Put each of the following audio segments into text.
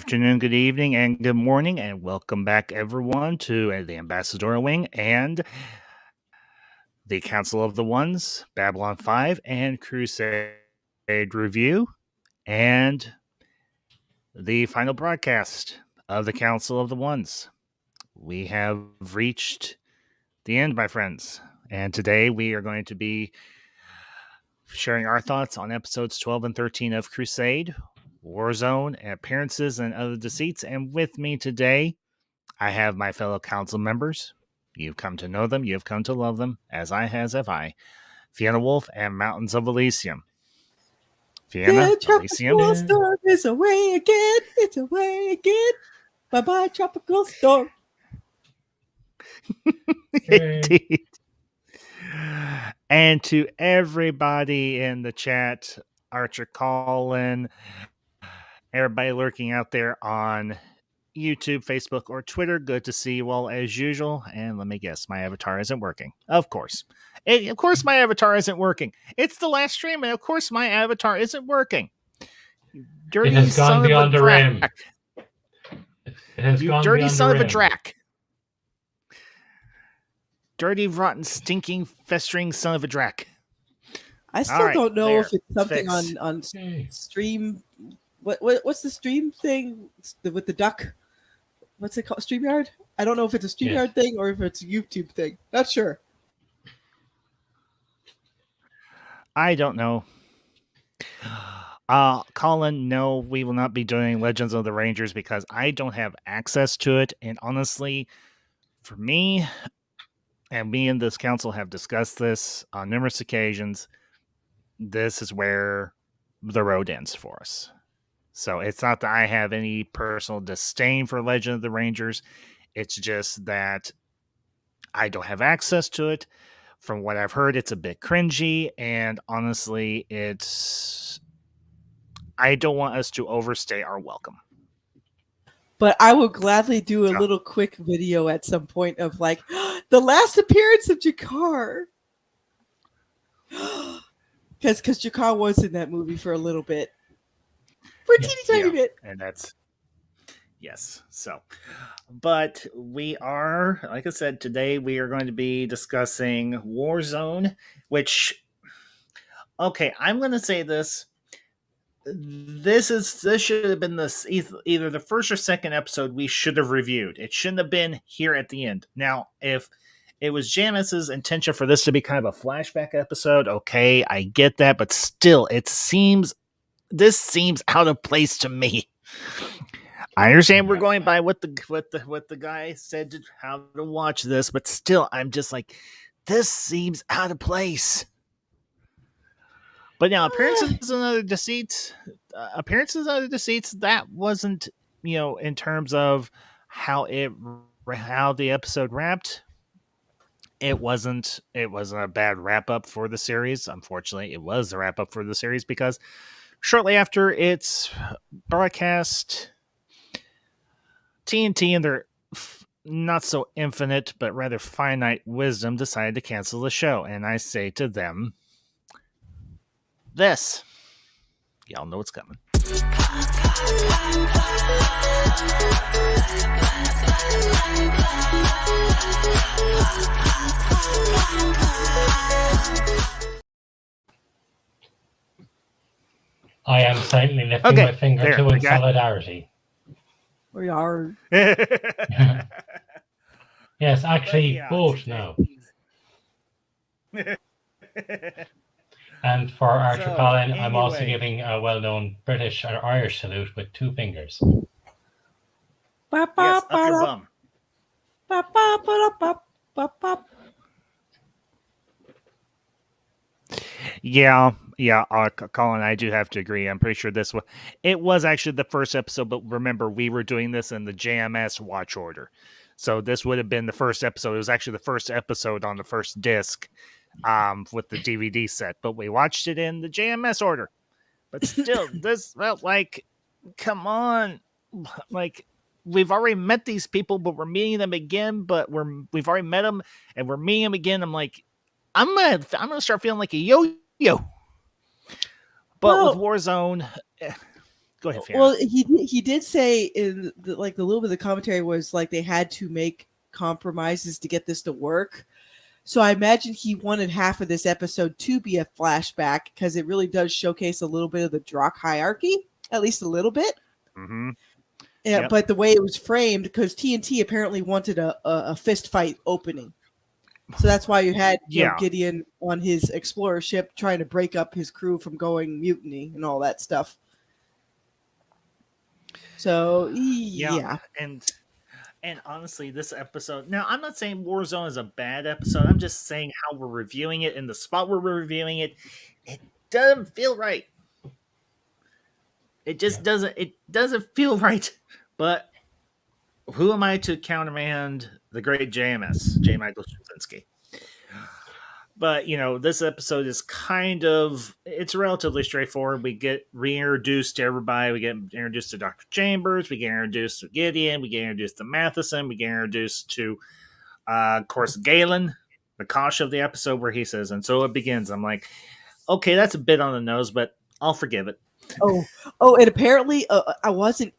afternoon, good evening, and good morning, and welcome back, everyone, to the Ambassador Wing and the Council of the Ones, Babylon 5, and Crusade review, and the final broadcast of the Council of the Ones. We have reached the end, my friends, and today we are going to be sharing our thoughts on episodes 12 and 13 of Crusade, Warzone, appearances, and other deceits. And with me today, I have my fellow council members. You've come to know them, you've come to love them, as have I. Fiona Wolf and Mountains of Elysium. Fiona, Elysium. Tropical storm is away again. It's away again. Bye-bye, tropical storm. Indeed. And to everybody in the chat, Archer Colin, everybody lurking out there on YouTube, Facebook, or Twitter, good to see you all as usual. And let me guess, my avatar isn't working. Of course. Of course my avatar isn't working. It's the last stream, and of course my avatar isn't working. Dirty it has gone beyond the rim. It has you gone dirty son of a drac. Dirty, rotten, stinking, festering son of a drac. I still don't know if it's something on stream. What's the stream thing with the duck? What's it called? StreamYard? I don't know if it's a StreamYard thing or if it's a YouTube thing. Not sure. I don't know. Colin, no, we will not be doing Legends of the Rangers because I don't have access to it. And honestly, for me, and me and this council have discussed this on numerous occasions, this is where the road ends for us. So it's not that I have any personal disdain for Legend of the Rangers. It's just that I don't have access to it. From what I've heard, it's a bit cringy. And honestly, I don't want us to overstay our welcome. But I will gladly do a little quick video at some point of like the last appearance of Jakar. Because Jakar was in that movie for a little bit. For a teeny tiny bit. And that's, yes. So, but we are, like I said, today we are going to be discussing Warzone, which, okay, I'm going to say this. This should have been either the first or second episode we should have reviewed. It shouldn't have been here at the end. Now, if it was Janice's intention for this to be kind of a flashback episode, okay, I get that, but still, this seems out of place to me. I understand we're going by what the guy said how to watch this, but still, I'm just like, this seems out of place. But now, appearances and other deceits, that wasn't, in terms of how the episode wrapped. It wasn't a bad wrap up for the series. Unfortunately, it was the wrap up for the series because shortly after its broadcast, TNT and their not so infinite but rather finite wisdom decided to cancel the show. And I say to them, this. Y'all know what's coming. I am silently lifting my finger to in solidarity. We are. Yes, actually, both now. And for Archer Colin, I'm also giving a well-known British or Irish salute with two fingers. Yes, up your bum. Yeah, Colin, I do have to agree. I'm pretty sure it was actually the first episode, but remember, we were doing this in the JMS watch order. So this would have been the first episode. It was actually the first episode on the first disc with the DVD set, but we watched it in the JMS order. But still, this felt like, come on. Like, we've already met these people, but we're meeting them again, but we've already met them, and we're meeting them again. I'm like, I'm gonna start feeling like a yo-yo. But with Warzone, Go ahead, Fiona. Well, he did say in the little bit of the commentary was like they had to make compromises to get this to work. So I imagine he wanted half of this episode to be a flashback because it really does showcase a little bit of the Drock hierarchy, at least a little bit. Mm-hmm. Yeah, yep. But the way it was framed, because TNT apparently wanted a fist fight opening. So that's why you had Gideon on his explorer ship trying to break up his crew from going mutiny and all that stuff. So, yeah. And honestly, this episode, now I'm not saying Warzone is a bad episode. I'm just saying how we're reviewing it, and the spot where we're reviewing it, it doesn't feel right. It just doesn't feel right. But who am I to countermand the great JMS, J. Michael Straczynski? But, this episode is it's relatively straightforward. We get reintroduced to everybody. We get introduced to Dr. Chambers. We get introduced to Gideon. We get introduced to Matheson. We get introduced to, of course, Galen, the Kosh of the episode, where he says, and so it begins. I'm like, okay, that's a bit on the nose, but I'll forgive it. Oh, and apparently I wasn't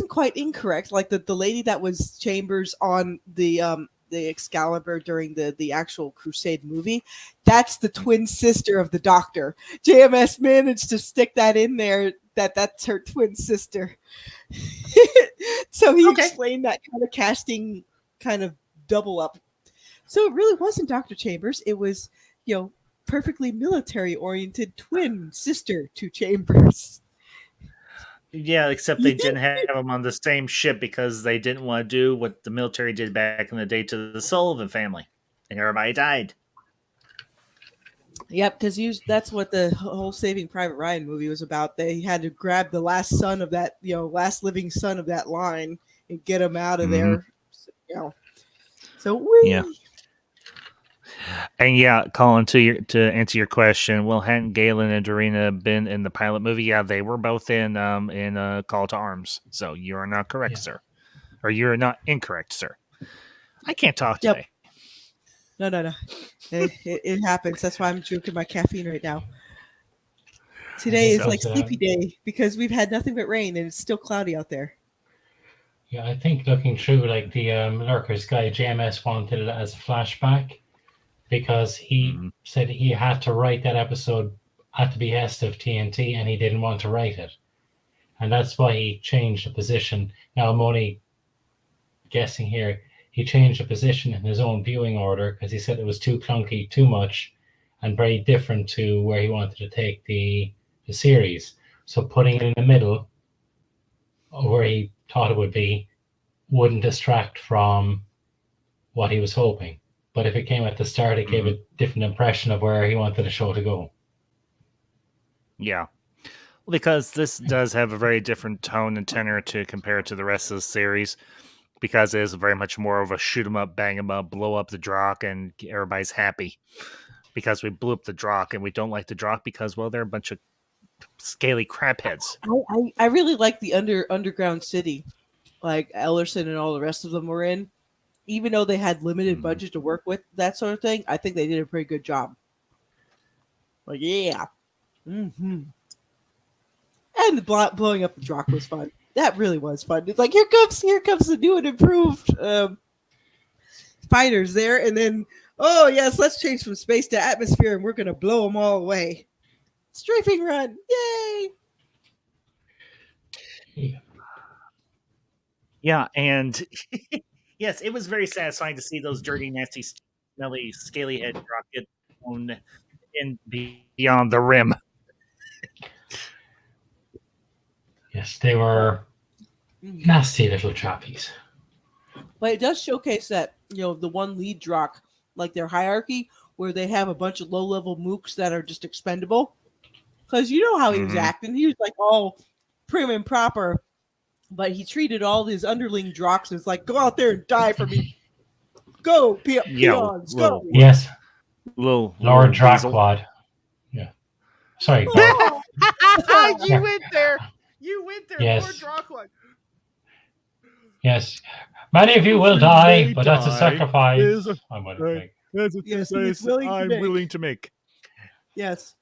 quite incorrect. Like the lady that was Chambers on the Excalibur during the actual Crusade movie, that's the twin sister of the Doctor. JMS managed to stick that in there, that's her twin sister. So he explained that kind of casting kind of double up. So it really wasn't Dr. Chambers. It was, perfectly military oriented twin sister to Chambers. Yeah, except they didn't have them on the same ship because they didn't want to do what the military did back in the day to the Sullivan family, and everybody died. Yep, because that's what the whole Saving Private Ryan movie was about. They had to grab the last son of that, last living son of that line and get him out of there. So And Colin, to answer your question, well, hadn't Galen and Dorina been in the pilot movie? Yeah, they were both in Call to Arms. So you are not correct, sir, or you're not incorrect, sir. I can't talk today. No. It happens. That's why I'm drinking my caffeine right now. Today is like sleepy day because we've had nothing but rain and it's still cloudy out there. Yeah, I think looking through like the Lurkers guy, JMS wanted it as a flashback because he said he had to write that episode at the behest of TNT and he didn't want to write it. And that's why he changed the position. Now I'm only guessing here. He changed the position in his own viewing order because he said it was too clunky, too much, and very different to where he wanted to take the series. So putting it in the middle, where he thought it would be, wouldn't distract from what he was hoping. But if it came at the start, it gave a different impression of where he wanted the show to go. Yeah. Because this does have a very different tone and tenor to compare to the rest of the series. Because it is very much more of a shoot 'em up, bang 'em up, blow up the Drock, and everybody's happy. Because we blew up the Drock, and we don't like the Drock because, well, they're a bunch of scaly crabheads. I really like the underground city, like Ellerson and all the rest of them were in. Even though they had limited budget to work with, that sort of thing, I think they did a pretty good job. Like, yeah. And the blowing up the Drock was fun. That really was fun. It's like, here comes the new and improved fighters there. And then, oh, yes, let's change from space to atmosphere, and we're going to blow them all away. Strafing run. Yay! Yeah, and yes, it was very satisfying to see those dirty, nasty, smelly, scaly head Drock get thrown in beyond the rim. Yes, they were nasty little trappies. But it does showcase that, the one lead Drock, like their hierarchy, where they have a bunch of low-level mooks that are just expendable. Because you know how he was acting. He was like all prim and proper, but he treated all his underling Drocks as like, go out there and die for me. Go, peons, go. Yes. Lord Drackwad. Yeah. Sorry. You went there. Yes. Lord Drackwad. Yes. Many of you will die, but that's a sacrifice I'm willing to make. That's a sacrifice I'm willing to make. Yes.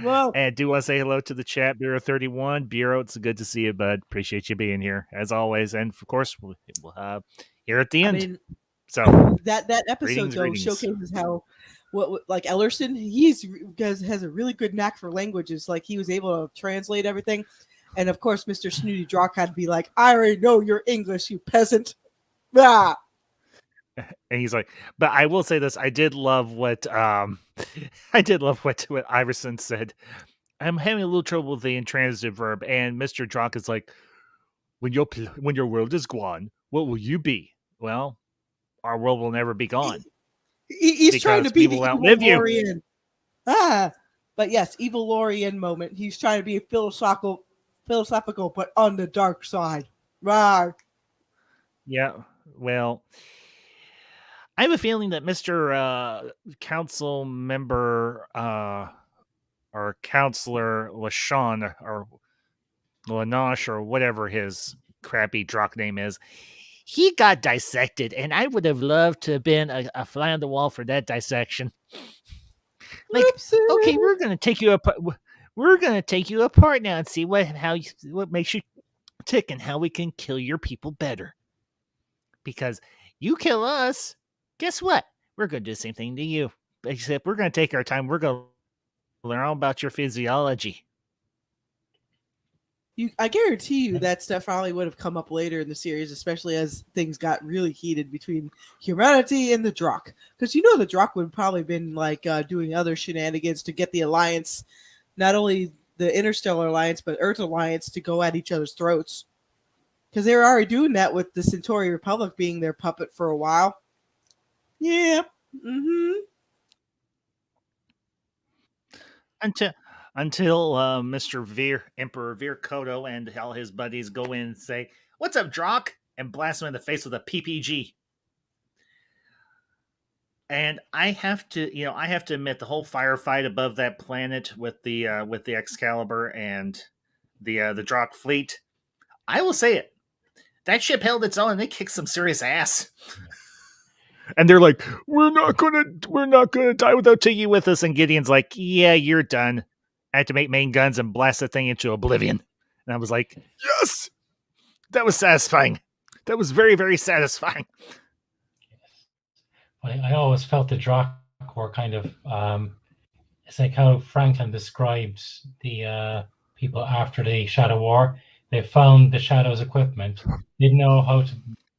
Well, And do want to say hello to the chat, Bureau 31. Bureau, it's good to see you, bud. Appreciate you being here as always. And of course, we'll here at the I end. mean, So that episode though greetings. showcases how what like Ellerson, has a really good knack for languages. Like he was able to translate everything, and of course, Mr. Snooty Drock had to be like, "I already know your English, you peasant." Ah. And he's like, but I will say this: I did love what I did love what Iverson said. I'm having a little trouble with the intransitive verb, and Mr. Drock is like, when your world is gone, what will you be? Well, our world will never be gone. He's trying to be the evil outlive you. Lorian. But yes, evil Lorian moment. He's trying to be philosophical, but on the dark side. Rawr. Yeah. Well, I have a feeling that Mr. Council member or Counselor LaShawn or Lanosh or whatever his crappy Drock name is, he got dissected, and I would have loved to have been a fly on the wall for that dissection. Like, okay, we're gonna take you apart. We're gonna take you apart now and see what makes you tick and how we can kill your people better. Because you kill us, guess what? We're gonna do the same thing to you. Except we're gonna take our time. We're gonna learn all about your physiology. I guarantee you that stuff probably would have come up later in the series, especially as things got really heated between humanity and the Drock. Because the Drock would have probably been like doing other shenanigans to get the Alliance, not only the Interstellar Alliance, but Earth Alliance, to go at each other's throats. Because they were already doing that with the Centauri Republic being their puppet for a while. Yeah. Mm-hmm. Until Mr. Emperor Veer Kodo and all his buddies go in and say, "What's up, Drock?" and blast him in the face with a PPG. And I have to admit, the whole firefight above that planet with the Excalibur and the Drock fleet, I will say it, that ship held its own and they kicked some serious ass. And they're like, we're not gonna die without taking you with us. And Gideon's like, yeah, you're done. Activate main guns and blast that thing into oblivion. And I was like, yes, that was satisfying. That was very, very satisfying. I always felt the Drock were kind of it's like how Franklin describes the people after the Shadow War. They found the Shadow's equipment, didn't know how to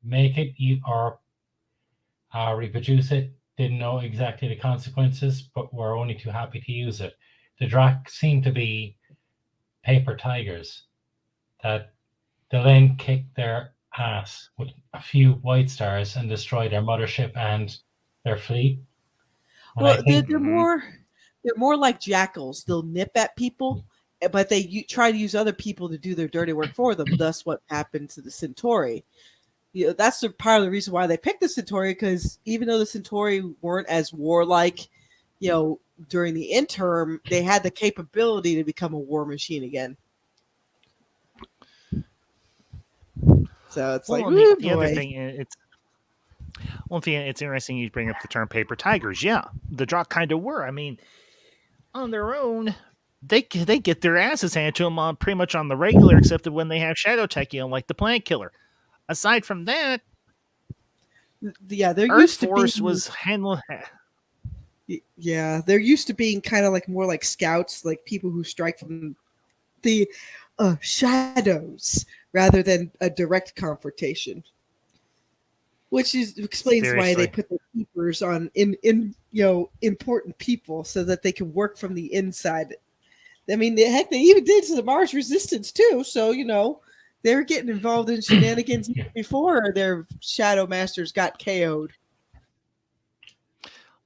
make it or reproduce it, didn't know exactly the consequences, but were only too happy to use it. The Drock seemed to be paper tigers that they'll then kick their ass with a few white stars and destroy their mothership and their fleet. And well, they're more like jackals. They'll nip at people, but they try to use other people to do their dirty work for them. Thus, what happened to the Centauri. That's part of the reason why they picked the Centauri, because even though the Centauri weren't as warlike, during the interim, they had the capability to become a war machine again. So it's the other thing, it's interesting you bring up the term paper tigers. Yeah, the Drock kind of were. I mean, on their own, they get their asses handed to them pretty much on the regular, except when they have shadow tech, like the Plant Killer. Aside from that, yeah, they're Earth used to Force being, was handling. Yeah, they're used to being kind of like more like scouts, like people who strike from the shadows rather than a direct confrontation. Which explains why they put the keepers on in important people so that they can work from the inside. I mean, heck, they even did to the Mars Resistance too. So they were getting involved in shenanigans before their Shadow Masters got KO'd.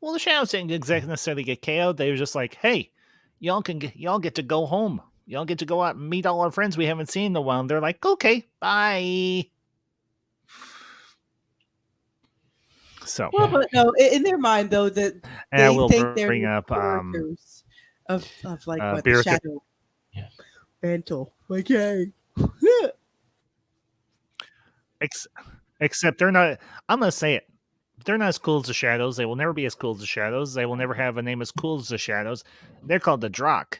Well, the Shadows didn't exactly necessarily get KO'd. They were just like, "Hey, y'all get to go home. Y'all get to go out and meet all our friends we haven't seen in a while." And they're like, "Okay, bye." So, but no, in their mind though, that they think they're characters of like what the Shadow Mantle. Like, yay. Except they're not. I'm gonna say it. They're not as cool as the Shadows. They will never be as cool as the Shadows. They will never have a name as cool as the Shadows. They're called the Drock.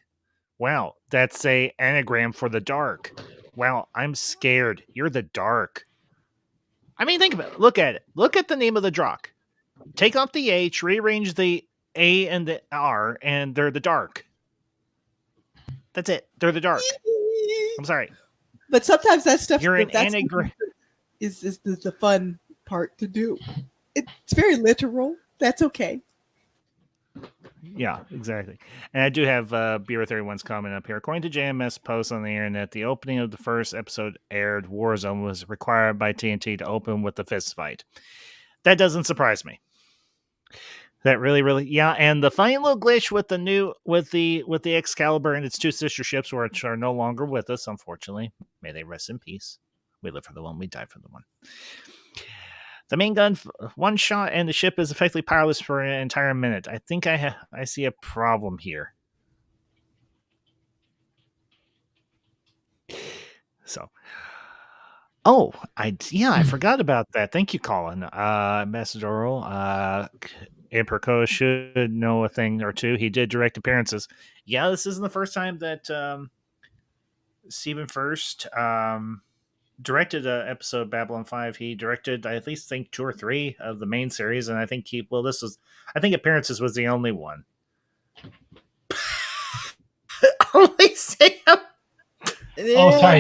Wow, that's a anagram for the dark. Wow, I'm scared. You're the dark. I mean, think about it. Look at it. Look at the name of the Drock. Take off the H, rearrange the A and the R, and they're the dark. That's it. They're the dark. I'm sorry. But sometimes that stuff You're an that's anagram. is the fun part to do. It's very literal. That's okay. Yeah, exactly. And I do have Beer 31's comment up here. According to JMS posts on the internet, the opening of the first episode aired Warzone was required by TNT to open with the fist fight. That doesn't surprise me. That really, yeah. And the funny little glitch with the Excalibur and its two sister ships, which are no longer with us, unfortunately. May they rest in peace. We live for the one, we die for the one. The main gun, one shot, and the ship is effectively powerless for an entire minute. I think I see a problem here. So, I forgot about that. Thank you, Colin. Ambassador Emperor Ko should know a thing or two. He did direct appearances. Yeah, this isn't the first time that Stephen First directed an episode of Babylon 5. He directed, I at least think, 2 or 3 of the main series, and I think appearances was the only one. Only Sam. Oh, sorry.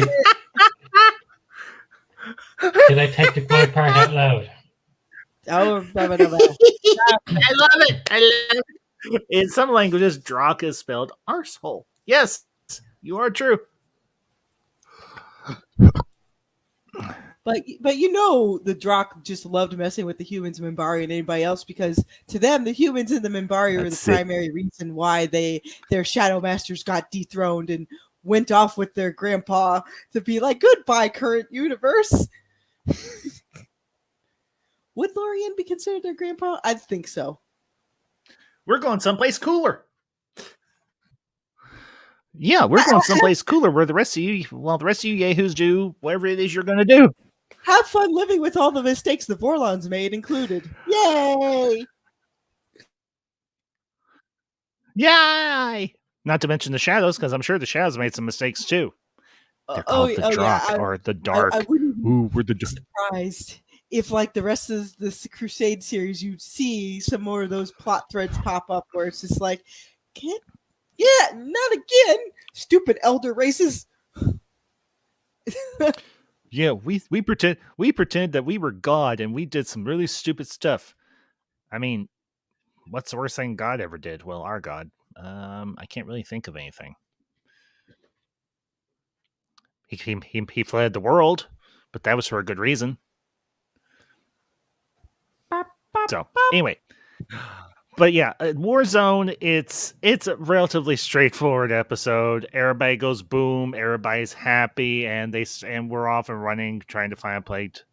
Did I take the quiet part out loud? Oh, I love it. In some languages, Drock is spelled arsehole. Yes, you are true. But the Drock just loved messing with the humans, Minbari, and anybody else, because to them, the humans and the Minbari were the primary reason why their Shadow Masters got dethroned and went off with their grandpa to be like, goodbye, current universe. Would Lorien be considered their grandpa? I think so. We're going someplace cooler. Yeah, we're going someplace cooler where the rest of you yahoos do whatever it is you're going to do. Have fun living with all the mistakes the Vorlons made included. Yay! Yay! Not to mention the Shadows, because I'm sure the Shadows made some mistakes too. They're called the Drock or the Dark. I wouldn't Ooh, we're the be surprised if, like the rest of this Crusade series, you'd see some more of those plot threads pop up where it's just like, not again, stupid elder races. Yeah, we pretend that we were God and we did some really stupid stuff. I mean, what's the worst thing God ever did? Well, our God. I can't really think of anything. He fled the world, but that was for a good reason. So anyway, but yeah, Warzone. It's a relatively straightforward episode. Everybody goes boom. Everybody's happy, and we're off and running, trying to find a plate.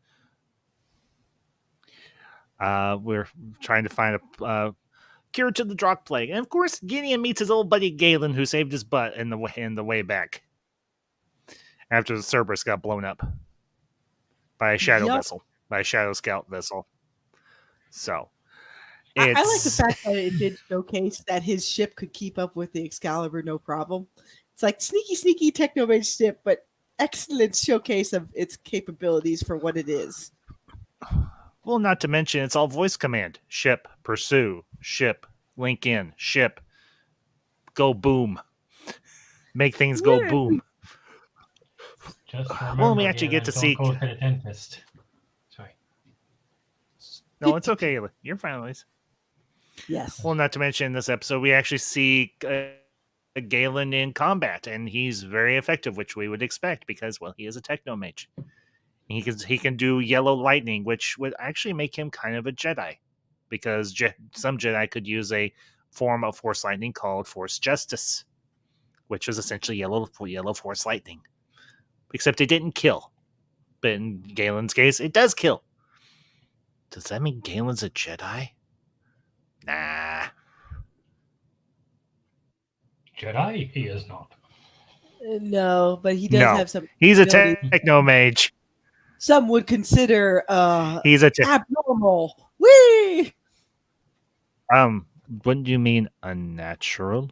We're trying to find a cure to the Drock plague, and of course, Gideon meets his old buddy Galen, who saved his butt in the way back after the Cerberus got blown up by a shadow vessel, by a shadow scout vessel. So I like the fact that it did showcase that his ship could keep up with the Excalibur no problem. It's like sneaky technomage ship, but excellent showcase of its capabilities for what it is. Well, not to mention it's all voice command. Ship, pursue, ship, link in, ship, go boom. Make things go boom. Just remember, we actually get to see. Go to the dentist. Sorry. No, it's okay. You're fine, Elise. Yes. Well, not to mention in this episode, we actually see Galen in combat, and he's very effective, which we would expect because, well, he is a technomage. He can do yellow lightning, which would actually make him kind of a Jedi, because some Jedi could use a form of Force lightning called Force Justice, which is essentially yellow Force lightning. Except it didn't kill. But in Galen's case, it does kill. Does that mean Galen's a Jedi? Nah. Jedi? He is not. No, but he does have some. He's a technomage. Some would consider he's a abnormal. Whee! Wouldn't you mean unnatural?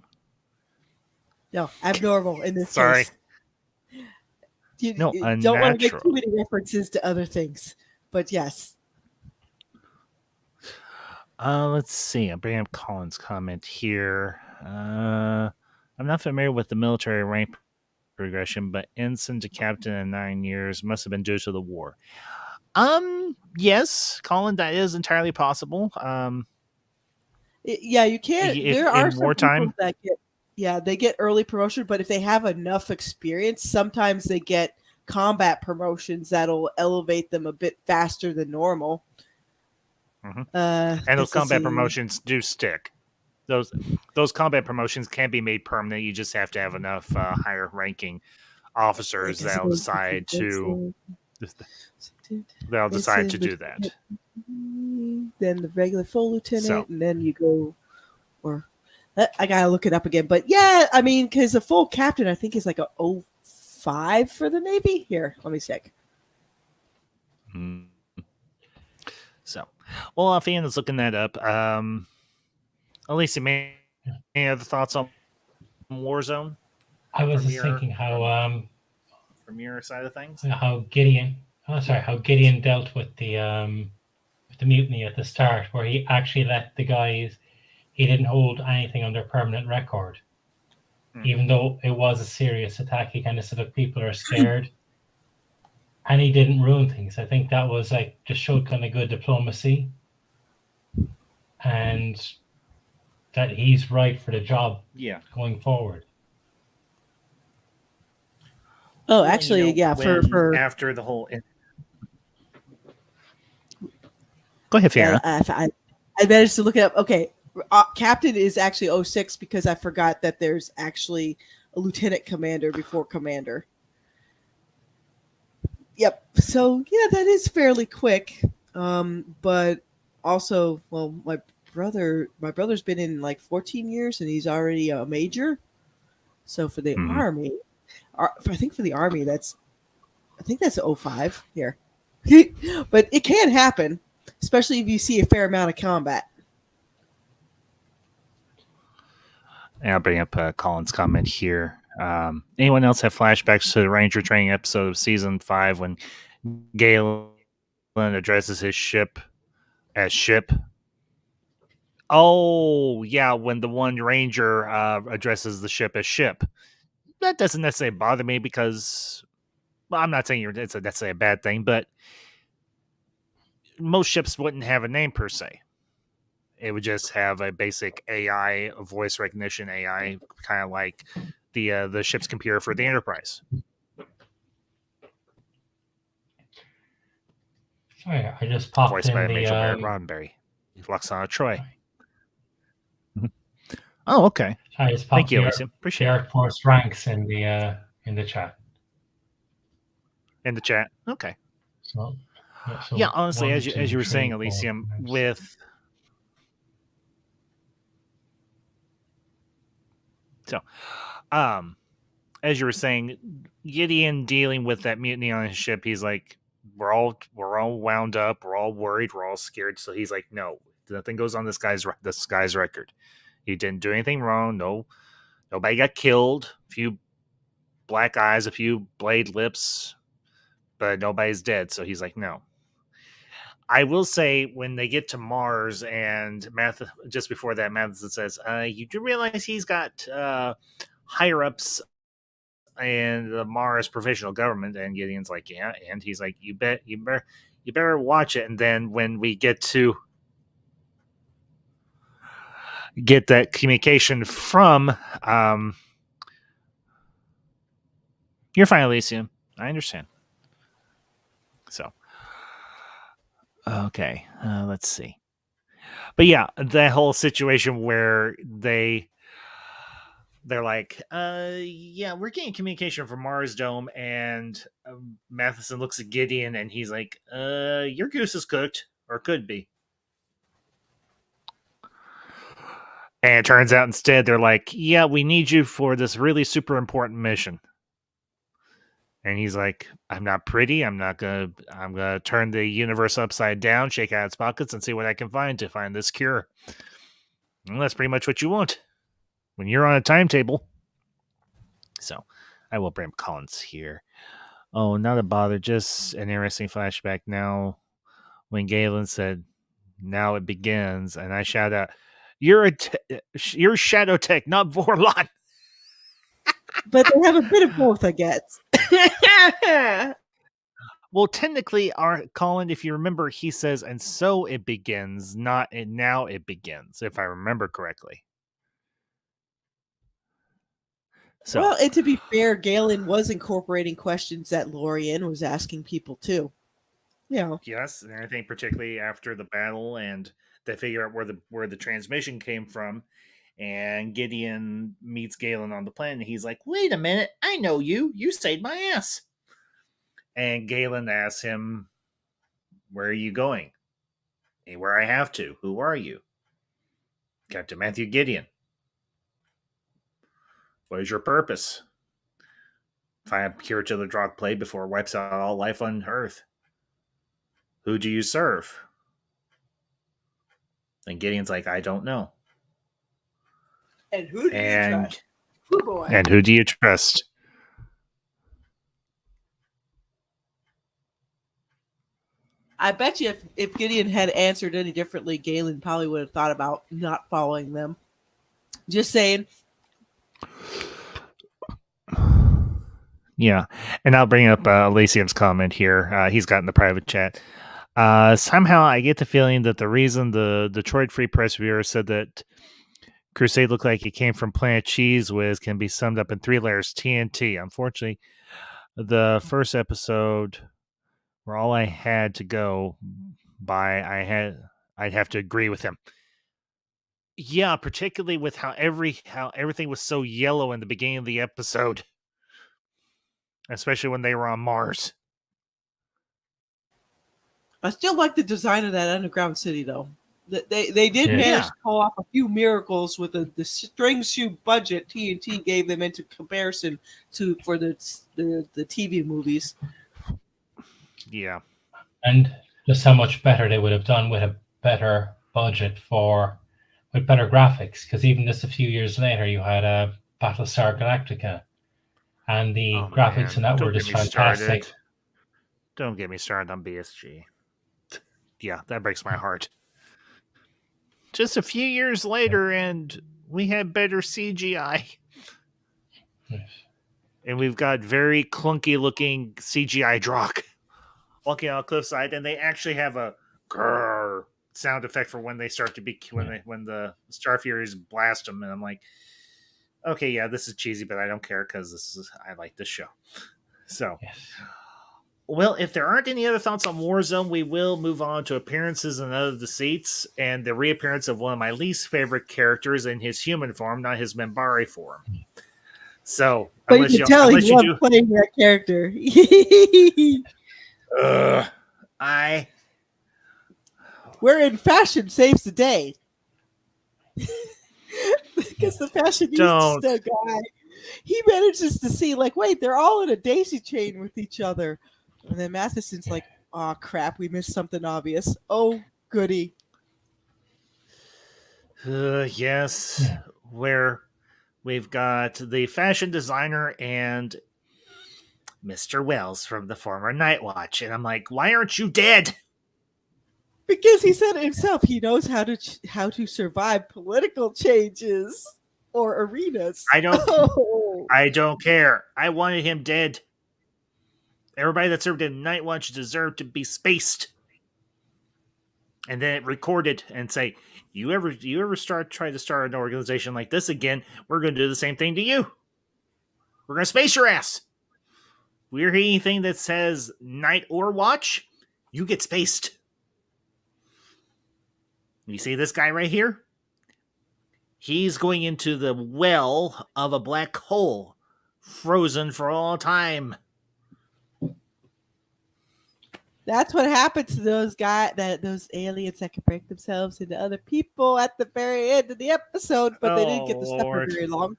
No, abnormal in this Sorry. case. No, You don't want to make too unnatural. many references to other things, but yes. Let's see. I'm bringing up Colin's comment here. I'm not familiar with the military rank progression, but ensign to captain in 9 years must have been due to the war. Yes, Colin, that is entirely possible. Yeah, you can't. If There are in some people wartime, that they get early promotion, but if they have enough experience, sometimes they get combat promotions that'll elevate them a bit faster than normal. and those Let's combat see. promotions do stick. Those combat promotions can be made permanent. You just have to have enough higher ranking officers that'll decide to do that. Then the regular full lieutenant, So. and then you go, or I gotta look it up again. But yeah, I mean, because a full captain, I think is like a 05 for the Navy. Here, let me check. So, well, if Ian is looking that up, Alicia, any other thoughts on Warzone? I was just thinking how from your side of things, how Gideon dealt with the mutiny at the start, where he actually let the guys. He didn't hold anything under permanent record, even though it was a serious attack. He kind of said, "Look, people are scared," and he didn't ruin things. I think that was like just showed kind of good diplomacy, and that he's right for the job. Yeah, going forward. Oh, actually, yeah. For after the whole. Go ahead, Fiona. I managed to look it up. Okay, captain is actually 06 because I forgot that there's actually a lieutenant commander before commander. Yep. So yeah, that is fairly quick. But also, well, my brother's been in like 14 years and he's already a major. So for the Army, I think for the Army that's 05 here. But it can happen, especially if you see a fair amount of combat. And I'll bring up Colin's comment here. Anyone else have flashbacks to the Ranger training episode of season 5 when Galen addresses his ship as ship? Oh, yeah, when the one Ranger addresses the ship as ship. That doesn't necessarily bother me because, well, I'm not saying it's necessarily a bad thing, but most ships wouldn't have a name per se. It would just have a basic AI, voice recognition AI, kind of like the ship's computer for the Enterprise. Sorry, I just popped voiced in by the Major Barrett Roddenberry, Luxana Troy. Oh, okay. I just Thank popped you, Alicia. Appreciate the it. Air Force ranks in the chat. In the chat, okay. So yeah, honestly, as you were saying, Elysium, with as you were saying, Gideon dealing with that mutiny on his ship, he's like, we're all wound up, we're all worried, we're all scared. So he's like, no, nothing goes on this guy's record. He didn't do anything wrong. No, nobody got killed. A few black eyes, a few blade lips, but nobody's dead. So he's like, no. I will say when they get to Mars and just before that, Matheson says, you do realize he's got higher ups in the Mars provisional government, and Gideon's like, yeah, and he's like, you better watch it. And then when we get that communication from you're fine, Elysium. I understand. So okay, let's see. But yeah, that whole situation where they're like, yeah, we're getting communication from Mars Dome, and Matheson looks at Gideon and he's like, your goose is cooked, or could be. And it turns out instead they're like, yeah, we need you for this really super important mission. And he's like, I'm not pretty. I'm gonna turn the universe upside down, shake out its pockets, and see what I can find to find this cure. And that's pretty much what you want when you're on a timetable. So I will bring up Collins here. Oh, not a bother. Just an interesting flashback now when Galen said, now it begins. And I shout out, you're Shadow Tech, not Vorlon. But they have a bit of both, I guess. Well, technically, Colin, if you remember, he says, and so it begins, not and now it begins, if I remember correctly. So, well, and to be fair, Galen was incorporating questions that Lorian was asking people too. Yes, and I think particularly after the battle, and they figure out where the transmission came from, and Gideon meets Galen on the planet, and he's like, "Wait a minute, I know you. You saved my ass." And Galen asks him, "Where are you going?" "Where I have to. Who are you?" "Captain Matthew Gideon." "What is your purpose?" "Find a cure to the drug plague before it wipes out all life on Earth." "Who do you serve?" And Gideon's like, "I don't know." And who do you trust? Ooh, boy. And who do you trust? I bet you if Gideon had answered any differently, Galen probably would have thought about not following them. Just saying. Yeah, and I'll bring up Elysium's comment here. He's got in the private chat. Somehow I get the feeling that the reason the Detroit Free Press viewer said that Crusade looked like it came from Planet Cheese Whiz can be summed up in 3 layers: TNT. Unfortunately, the first episode were all I had to go by. I'd have to agree with him. Yeah, particularly with how everything was so yellow in the beginning of the episode, especially when they were on Mars. I still like the design of that underground city, though. They did manage to pull off a few miracles with the string shoe budget TNT gave them into comparison for the TV movies. Yeah, and just how much better they would have done with a better budget with better graphics. Because even just a few years later, you had a Battlestar Galactica, and the graphics in that were just fantastic. Don't get me started on BSG. Yeah, that breaks my heart. Just a few years later, and we had better CGI. Yes. And we've got very clunky looking CGI Drock walking on a cliffside, and they actually have a grrr sound effect for when they start to be when the Star Furies blast them, and I'm like, okay, yeah, this is cheesy, but I don't care because I like this show. So, well, if there aren't any other thoughts on Warzone, we will move on to appearances and other Deceits, and the reappearance of one of my least favorite characters in his human form, not his Membari form. So, but you can tell he loved playing that character. Wherein fashion saves the day. Because the fashionista guy, he manages to see, like, wait, they're all in a daisy chain with each other. And then Matheson's like, oh, crap, we missed something obvious. Oh, goody. Yes, where we've got the fashion designer and Mr. Wells from the former Night Watch. And I'm like, why aren't you dead? Because he said it himself, he knows how to survive political changes or arenas. I don't care. I wanted him dead. Everybody that served in Night Watch deserved to be spaced. And then it recorded and say, you ever try to start an organization like this again, we're going to do the same thing to you. We're going to space your ass. We're anything that says Night or Watch, you get spaced. You see this guy right here? He's going into the well of a black hole, frozen for all time. That's what happened to those aliens that could break themselves into other people at the very end of the episode, but they didn't get to suffer very long.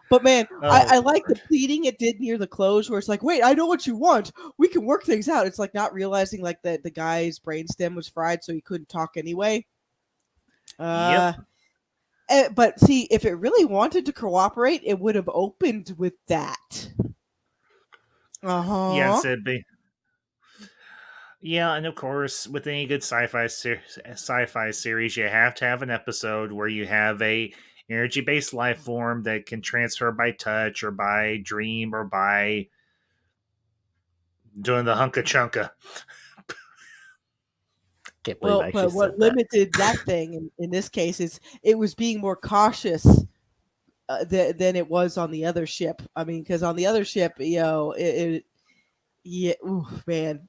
But man, I like the pleading it did near the close where it's like, wait, I know what you want. We can work things out. It's like not realizing like that the guy's brainstem was fried, so he couldn't talk anyway. Yep. But see, if it really wanted to cooperate, it would have opened with that. Yes, it'd be. Yeah, and of course, with any good sci-fi series, you have to have an episode where you have a energy-based life form that can transfer by touch or by dream or by doing the hunka chunka. Can't believe I but what limited that thing in this case is it was being more cautious than it was on the other ship. I mean, because on the other ship, man.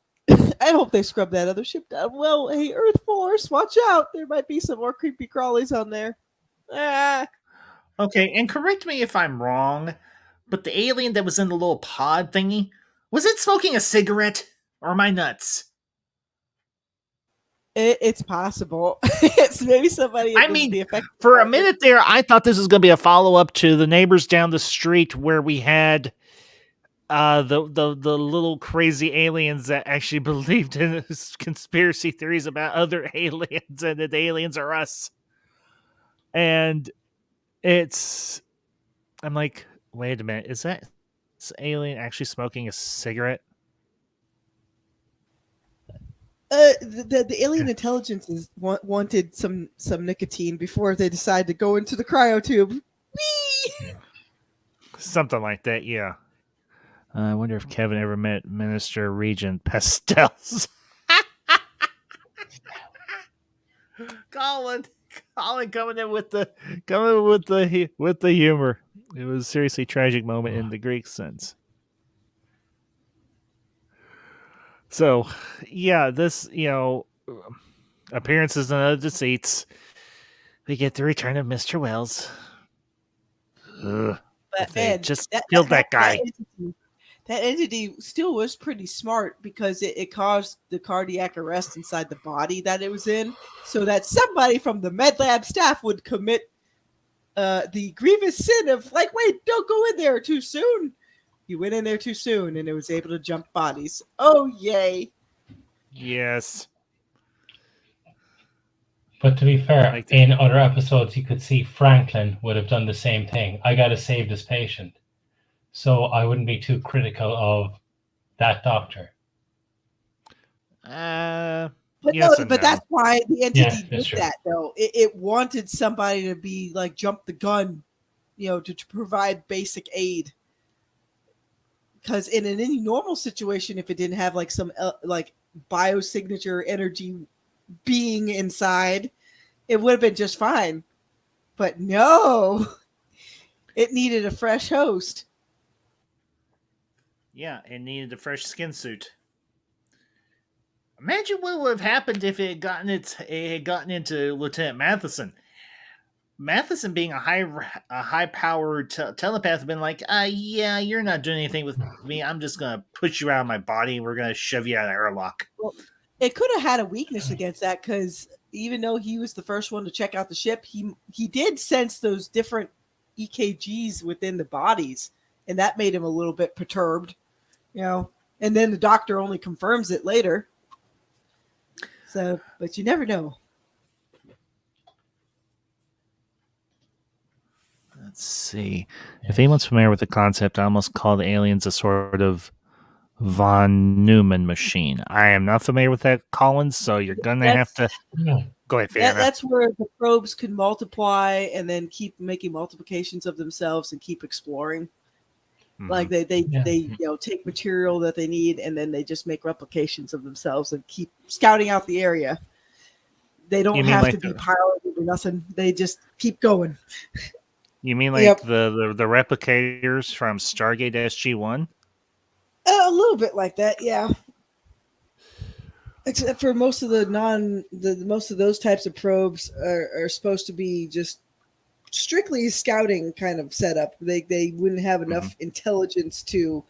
I hope they scrub that other ship down. Well, hey, Earth Force, watch out. There might be some more creepy crawlies on there. Okay, and correct me if I'm wrong, but the alien that was in the little pod thingy, was it smoking a cigarette? Or am I nuts? It's possible. It's maybe somebody. I mean, for a minute there, I thought this was going to be a follow-up to the neighbors down the street where we had the little crazy aliens that actually believed in conspiracy theories about other aliens and that the aliens are us. And I'm like, wait a minute, is that this alien actually smoking a cigarette? The alien intelligences wanted some nicotine before they decided to go into the cryotube. Whee! Something like that, yeah. I wonder if Kevin ever met Minister Regent Pastels. Colin coming in with the humor. It was a seriously tragic moment in the Greek sense. So, yeah, this, appearances in the Deceits. We get the return of Mr. Wells. Ugh. But man, just killed that guy. That entity still was pretty smart because it caused the cardiac arrest inside the body that it was in, so that somebody from the med lab staff would commit the grievous sin of like, wait, don't go in there too soon. You went in there too soon, and it was able to jump bodies. Oh, yay. Yes. But to be fair, in other episodes, you could see Franklin would have done the same thing. I got to save this patient. So I wouldn't be too critical of that doctor. But that's why the entity did that, though. It wanted somebody to be like jump the gun, to provide basic aid. Because in any normal situation, if it didn't have like some like biosignature energy being inside, it would have been just fine. But no, it needed a fresh host. Yeah, it needed a fresh skin suit. Imagine what would have happened if it had gotten into Lieutenant Matheson. Matheson, being a high-powered telepath, had been like, yeah, you're not doing anything with me. I'm just going to push you out of my body. We're going to shove you out of the airlock. Well, it could have had a weakness against that because even though he was the first one to check out the ship, he did sense those different EKGs within the bodies, and that made him a little bit perturbed, And then the doctor only confirms it later. So, but you never know. Let's see. If anyone's familiar with the concept, I almost call the aliens a sort of von Neumann machine. I am not familiar with that, Collins, so you're going to have to... Go ahead, Fiona. That's where the probes can multiply and then keep making multiplications of themselves and keep exploring. Mm-hmm. Like they take material that they need and then they just make replications of themselves and keep scouting out the area. They don't have to be piloted or nothing. They just keep going. You mean like the replicators from Stargate SG-1? A little bit like that, yeah. Except for most of most of those types of probes are supposed to be just strictly scouting kind of setup. They wouldn't have enough intelligence to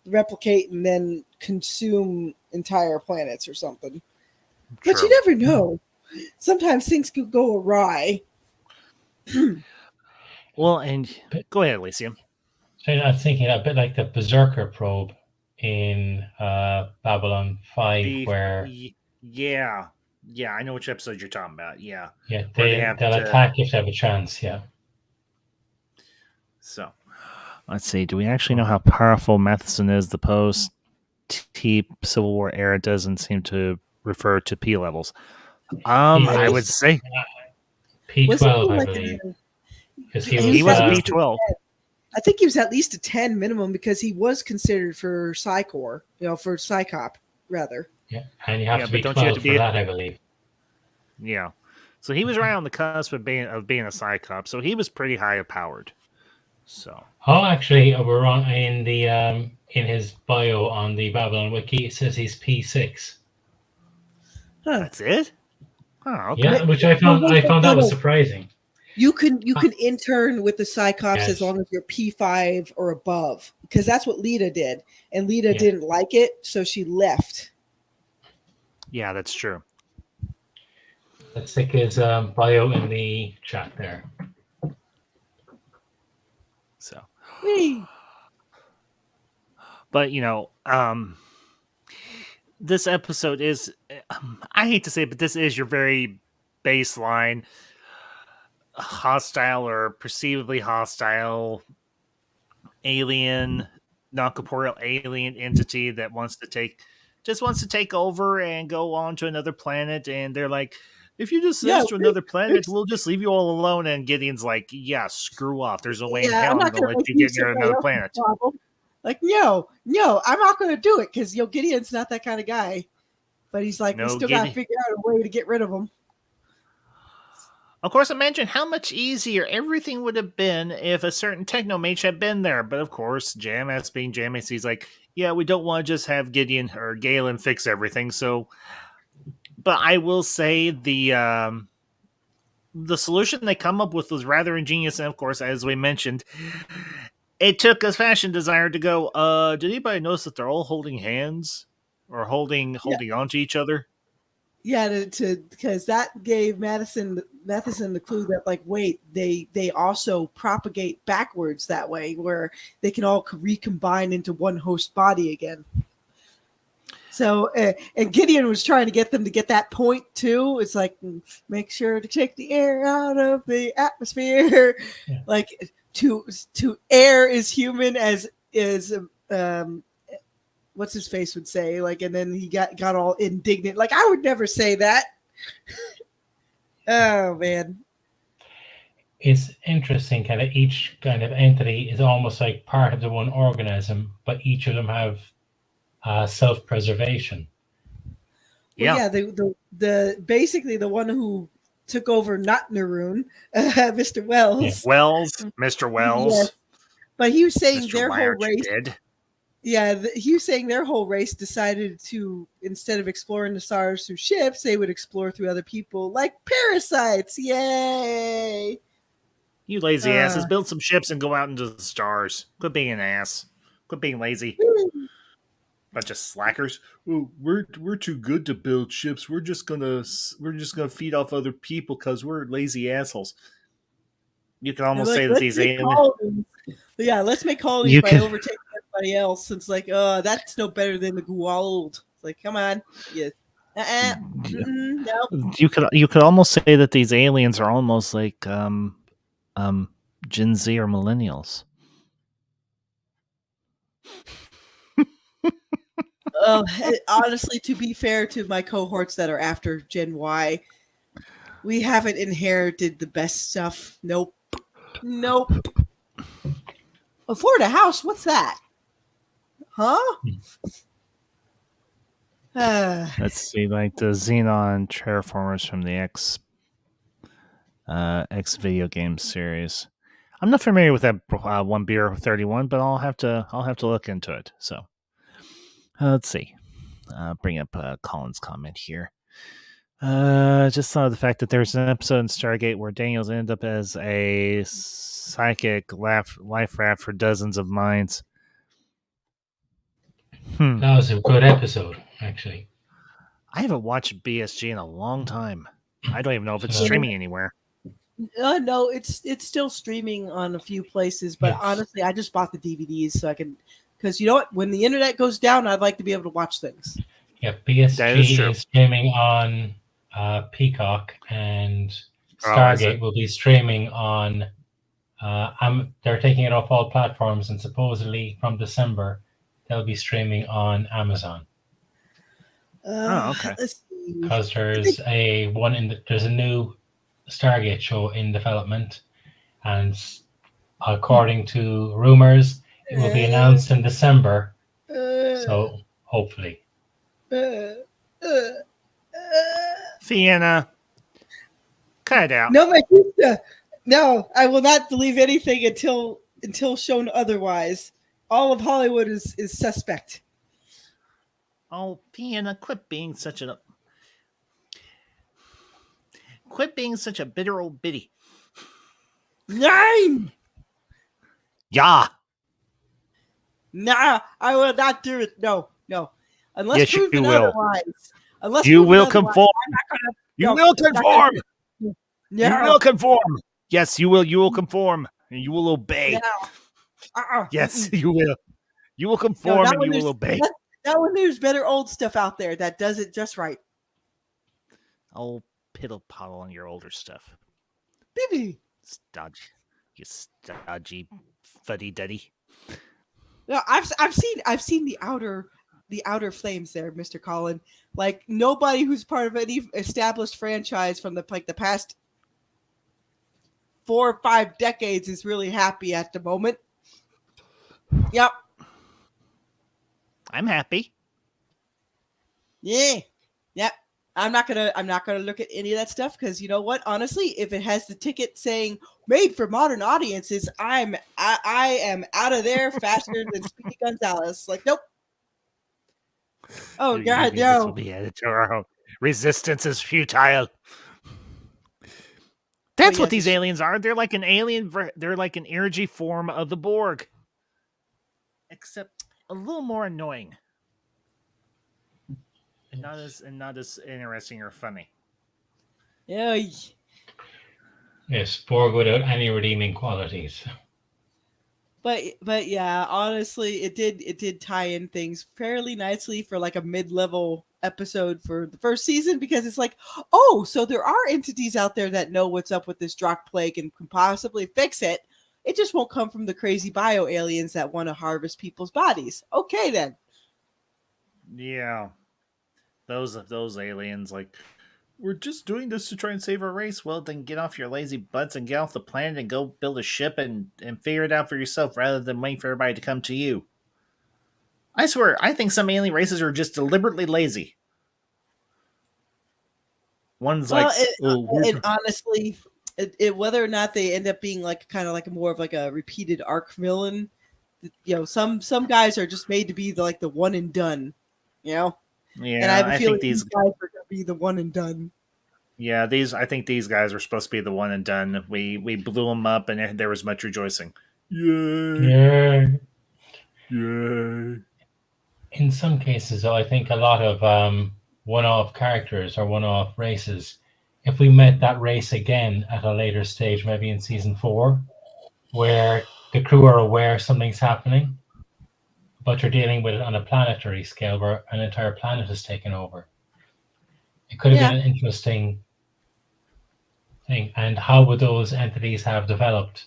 replicate and then consume entire planets or something. True. But you never know. Sometimes things could go awry. Well, and go ahead, Elysium. I'm thinking a bit like the Berserker probe in Babylon 5, where yeah, I know which episode you're talking about. Yeah, they'll attack if they have a chance. Yeah. So, let's see. Do we actually know how powerful Matheson is? The post T Civil War era doesn't seem to refer to P levels. I would say P12, I believe, because he was P12. I think he was at least a 10 minimum because he was considered for Psycor, for Psycop, rather. Yeah, and you have to be 12 for that, I believe. Yeah. So he was right on the cusp of being a Psycop, so he was pretty high powered. So. Oh, actually, we're wrong. In the in his bio on the Babylon wiki, it says he's P6. Huh. That's it? Oh, okay. Yeah, which I found that was surprising. You can intern with the Cyclops as long as you're P5 or above, because that's what Lita did, and Lita didn't like it, so she left. Yeah, that's true. Let's stick his bio in the chat there. So, Whee! But this episode is, I hate to say it, but this is your very baseline hostile or perceivably hostile alien, non-corporeal alien entity that wants to take over and go on to another planet, and they're like, if you just send us to another planet, we'll just leave you all alone. And Gideon's like, yeah, screw off. There's no way in hell I'm going to let you get near another planet. Like, no, I'm not going to do it because Gideon's not that kind of guy. But he's like, we still got to figure out a way to get rid of him. Of course, imagine how much easier everything would have been if a certain technomage had been there. But of course, JMS being JMS, he's like, yeah, we don't want to just have Gideon or Galen fix everything. So, but I will say the solution they come up with was rather ingenious. And of course, as we mentioned, it took a fashion designer to go, did anybody notice that they're all holding hands or holding on to each other? Yeah, because that gave Matheson the clue that, like, wait, they also propagate backwards that way, where they can all recombine into one host body again. So, and Gideon was trying to get them to get that point too. It's like, make sure to take the air out of the atmosphere. Yeah. Like to air is human as is what's his face would say, like, and then he got all indignant. Like, I would never say that. Oh man. It's interesting, kind of each kind of entity is almost like part of the one organism, but each of them have self-preservation. Yeah, the basically the one who took over, not Naroon, Mr. Wells. Yeah. Mr. Wells. Yes. But he was saying Mr. their Why whole aren't you race. dead? Yeah, he was saying their whole race decided to, instead of exploring the stars through ships, they would explore through other people, like parasites. Yay! You lazy asses, build some ships and go out into the stars. Quit being an ass. Quit being lazy. Bunch of slackers. Oh, we're too good to build ships. We're just gonna feed off other people because we're lazy assholes. You can almost say that these aliens. Yeah, let's make colonies by overtaking everybody else. Since that's no better than the Goa'uld. Like, come on, yeah. No. You could almost say that these aliens are almost like Gen Z or millennials. Honestly, to be fair to my cohorts that are after Gen Y, we haven't inherited the best stuff. Nope. Afford a house? What's that? Huh? Let's see, like the Xenon terraformers from the X video game series. I'm not familiar with that one beer 31, but I'll have to look into it. So let's see. Bring up Colin's comment here. Just saw the fact that there's an episode in Stargate where Daniels ended up as a psychic life raft for dozens of minds. That was a good episode, actually. I haven't watched BSG in a long time. I don't even know if it's streaming anywhere. No, it's still streaming on a few places, but Yes. honestly, I just bought the DVDs so I can, because you know what? When the internet goes down, I'd like to be able to watch things. Yeah, That is BSG true. is streaming on Peacock, and Oh, is Stargate it? will be streaming on. They're taking it off all platforms, and supposedly from December they'll be streaming on Amazon. Oh, okay. Let's see. Because there's there's a new Stargate show in development, and according to rumors, it will be announced in December. So hopefully, Fiona, cut it out. No, my pizza. No, I will not believe anything until shown otherwise. All of Hollywood is suspect. Oh, Fiona, quit being such a bitter old biddy. 9. Yeah. Nah, I will not do it. No. Unless Yes, you proven will. otherwise. Unless You proven will otherwise, conform. I'm not gonna. You no, will I'm not conform. gonna- You No. will conform. Yes, you will. You will conform. And you will obey. No. Yes, you will. You will conform and you will obey. Not when there's better old stuff out there that does it just right. Oh, piddle poddle on your older stuff. Baby. Stodgy. You stodgy fuddy duddy. No, I've seen the outer flames there, Mr. Colin. Like nobody who's part of any established franchise from the past 4 or 5 decades is really happy at the moment. Yep. I'm happy. Yeah. Yep. I'm not gonna look at any of that stuff because you know what? Honestly, if it has the ticket saying "made for modern audiences," I am out of there faster than Speedy Gonzalez. Like, nope. Oh God, This no! will be added to our own. Resistance is futile. That's what these aliens are. They're like an alien. They're like an energy form of the Borg, except a little more annoying. And not as interesting or funny. Yeah. yes, Borg without any redeeming qualities. But yeah, honestly, it did tie in things fairly nicely for like a mid-level episode for the first season because it's like, oh, so there are entities out there that know what's up with this Drock plague and can possibly fix it. It just won't come from the crazy bio aliens that want to harvest people's bodies. Okay, then. Yeah. Those aliens, like, we're just doing this to try and save our race. Well, then get off your lazy butts and get off the planet and go build a ship and figure it out for yourself rather than wait for everybody to come to you. I swear, I think some alien races are just deliberately lazy. One's well, like, and honestly, whether or not they end up being like kind of like more of like a repeated arc villain, you know, some guys are just made to be the one and done, you know. Yeah, and I have a feeling think these guys are going to be the one and done. Yeah, I think these guys are supposed to be the one and done. We blew them up, and there was much rejoicing. Yay! Yay! In some cases, though, I think a lot of one-off characters or one-off races, if we met that race again at a later stage, maybe in season 4, where the crew are aware something's happening, but you're dealing with it on a planetary scale where an entire planet is taken over. It could have been an interesting thing. And how would those entities have developed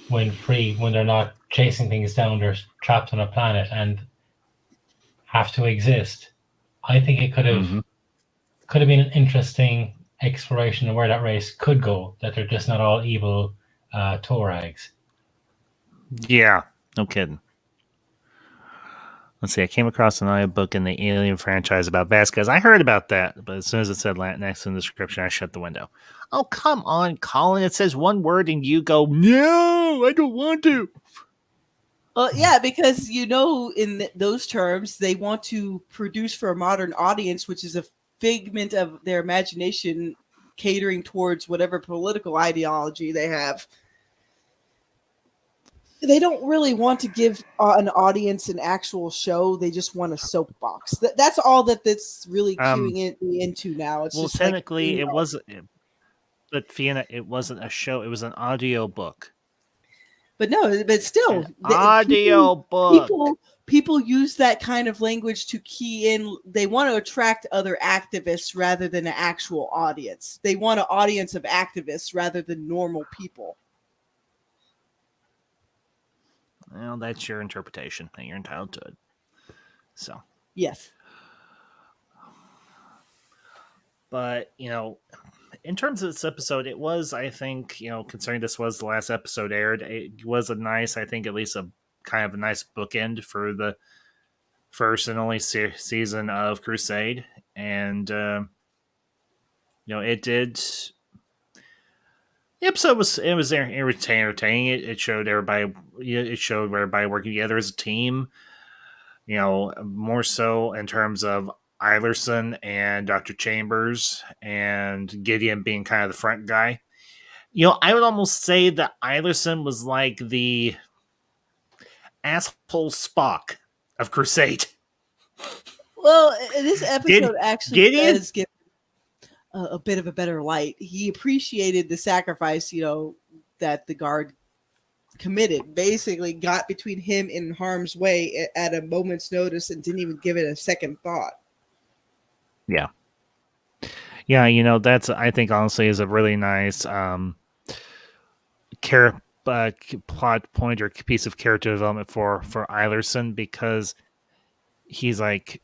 when free, when they're not chasing things down, they're trapped on a planet and have to exist? I think it could have been an interesting exploration of where that race could go, that they're just not all evil Torags. Yeah, no kidding. Let's see, I came across an audiobook in the Alien franchise about Vasquez. I heard about that, but as soon as it said Latinx in the description, I shut the window. Oh, come on, Colin. It says one word and you go, no, I don't want to. Well, yeah, because, you know, in those terms, they want to produce for a modern audience, which is a figment of their imagination catering towards whatever political ideology they have. They don't really want to give an audience an actual show. They just want a soapbox. That's all that's really cueing me into now. It's well, just technically, like, it wasn't. But Fiona, it wasn't a show; it was an audio book. But no, but still, Audio book. People use that kind of language to key in. They want to attract other activists rather than an actual audience. They want an audience of activists rather than normal people. Well, that's your interpretation, and you're entitled to it. So, yes. But, in terms of this episode, it was, I think, considering this was the last episode aired, it was a nice, I think, at least a kind of a nice bookend for the first and only season of Crusade. And, it did. The episode was entertaining. It showed everybody. It showed everybody working together as a team. More so in terms of Eilerson and Dr. Chambers and Gideon being kind of the front guy. I would almost say that Eilerson was like the asshole Spock of Crusade. Well, this episode actually does give a bit of a better light. He appreciated the sacrifice, that the guard committed. Basically got between him and harm's way at a moment's notice and didn't even give it a second thought. Yeah, that's, I think, honestly, is a really nice plot point or piece of character development for Eilerson, because he's like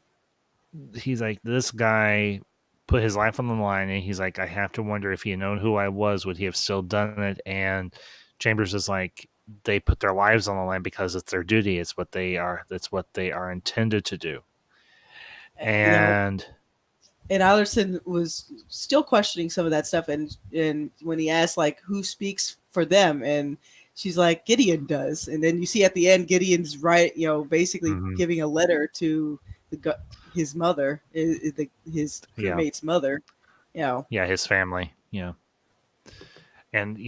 this guy put his life on the line, and he's like, I have to wonder if he had known who I was, would he have still done it? And Chambers is like, they put their lives on the line because it's their duty. It's what they are. That's what they are intended to do. And Eilerson was still questioning some of that stuff. And when he asked, like, who speaks for them, and she's like, Gideon does. And then you see at the end, Gideon's basically giving a letter to his mother, his crewmate's mother. Yeah, his family. Yeah. And,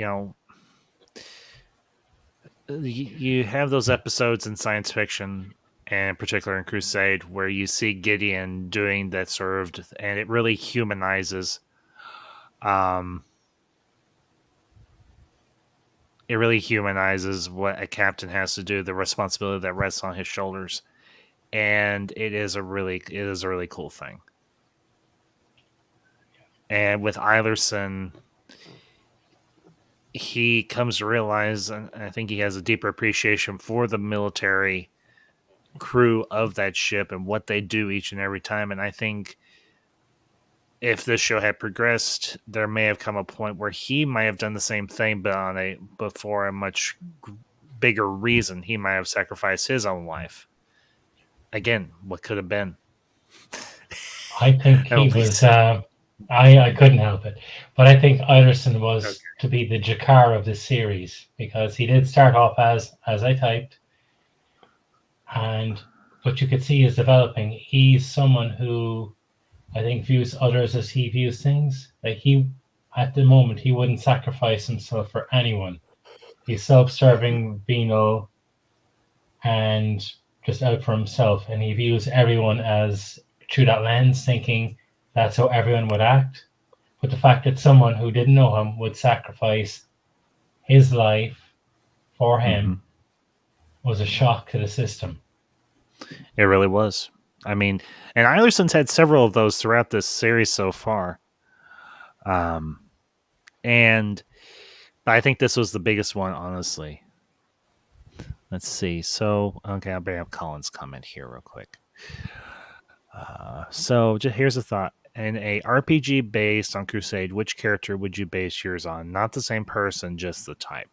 you have those episodes in science fiction, and in particular in Crusade, where you see Gideon doing that sort of, and it really humanizes. It really humanizes what a captain has to do, the responsibility that rests on his shoulders, and it is a really cool thing. And with Eilerson, he comes to realize, and I think he has a deeper appreciation for the military crew of that ship and what they do each and every time. And I think if this show had progressed, there may have come a point where he might have done the same thing, but for a much bigger reason. He might have sacrificed his own life. Again, what could have been? I think he was. I couldn't help it, but I think Eilerson was to be the Jakar of this series, because he did start off as I typed, and what you could see is developing. He's someone who I think views others as he views things. Like, he, at the moment, he wouldn't sacrifice himself for anyone. He's self-serving, venal, and just out for himself, and he views everyone as through that lens, thinking that's how everyone would act. But the fact that someone who didn't know him would sacrifice his life for him was a shock to the system. It really was. I mean, and Eilerson's had several of those throughout this series so far. And I think this was the biggest one, honestly. Let's see. So, okay, I'll bring up Colin's comment here real quick. So here's a thought. In a RPG based on Crusade, which character would you base yours on? Not the same person, just the type.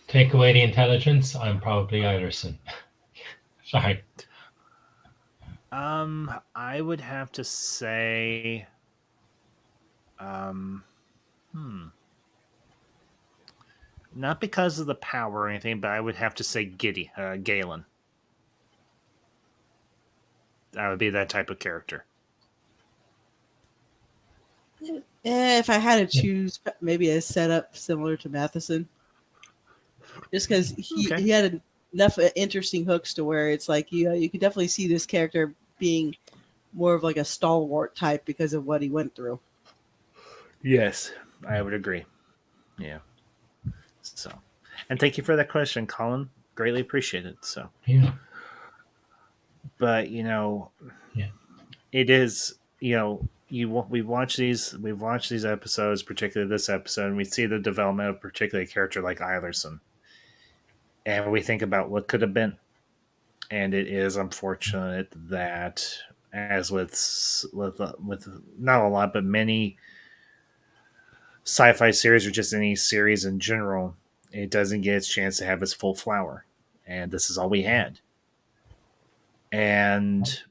Take away the intelligence, I'm probably Eilerson. Sorry. I would have to say, not because of the power or anything, but I would have to say Galen. That would be that type of character. If I had to choose, maybe a setup similar to Matheson. just because he had enough interesting hooks to where it's like you could definitely see this character being more of like a stalwart type because of what he went through. Yes, I would agree. Yeah. So, and thank you for that question, Colin. Greatly appreciate it. So, Yeah. But Yeah. it is we've watched these episodes, particularly this episode, and we see the development of particularly a character like Eilerson, and we think about what could have been, and it is unfortunate that, as with not a lot but many sci-fi series or just any series in general, it doesn't get its chance to have its full flower, and this is all we had. And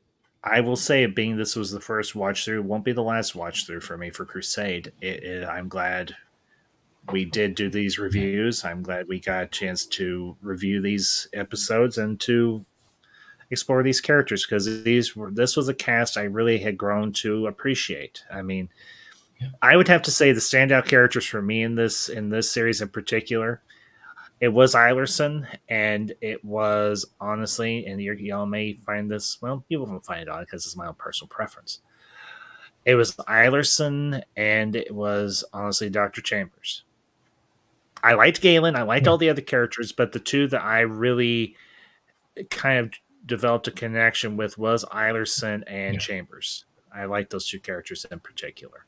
I will say, being this was the first watch through, won't be the last watch through for me for Crusade. I'm glad we did do these reviews. I'm glad we got a chance to review these episodes and to explore these characters, because this was a cast I really had grown to appreciate. I mean, I would have to say the standout characters for me in this series in particular, it was Eilerson, and it was honestly, and y'all may find this, well, people won't find it odd because it's my own personal preference. It was Eilerson, and it was honestly Dr. Chambers. I liked Galen, I liked all the other characters, but the two that I really kind of developed a connection with was Eilerson and Chambers. I like those two characters in particular.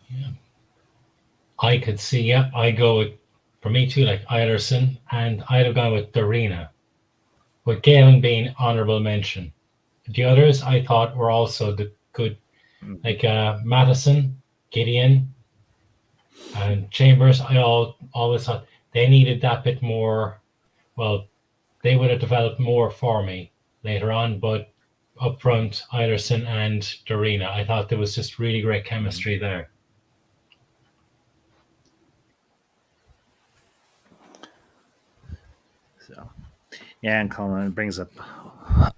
Yeah. I could see, I go with, for me too, like Eilerson, and I'd have gone with Darina, with Galen being honorable mention. The others I thought were also the good, like Madison, Gideon, and Chambers. I always thought they needed that bit more. Well, they would have developed more for me later on, but up front, Eilerson and Darina, I thought there was just really great chemistry there. So, yeah, and Colin brings up.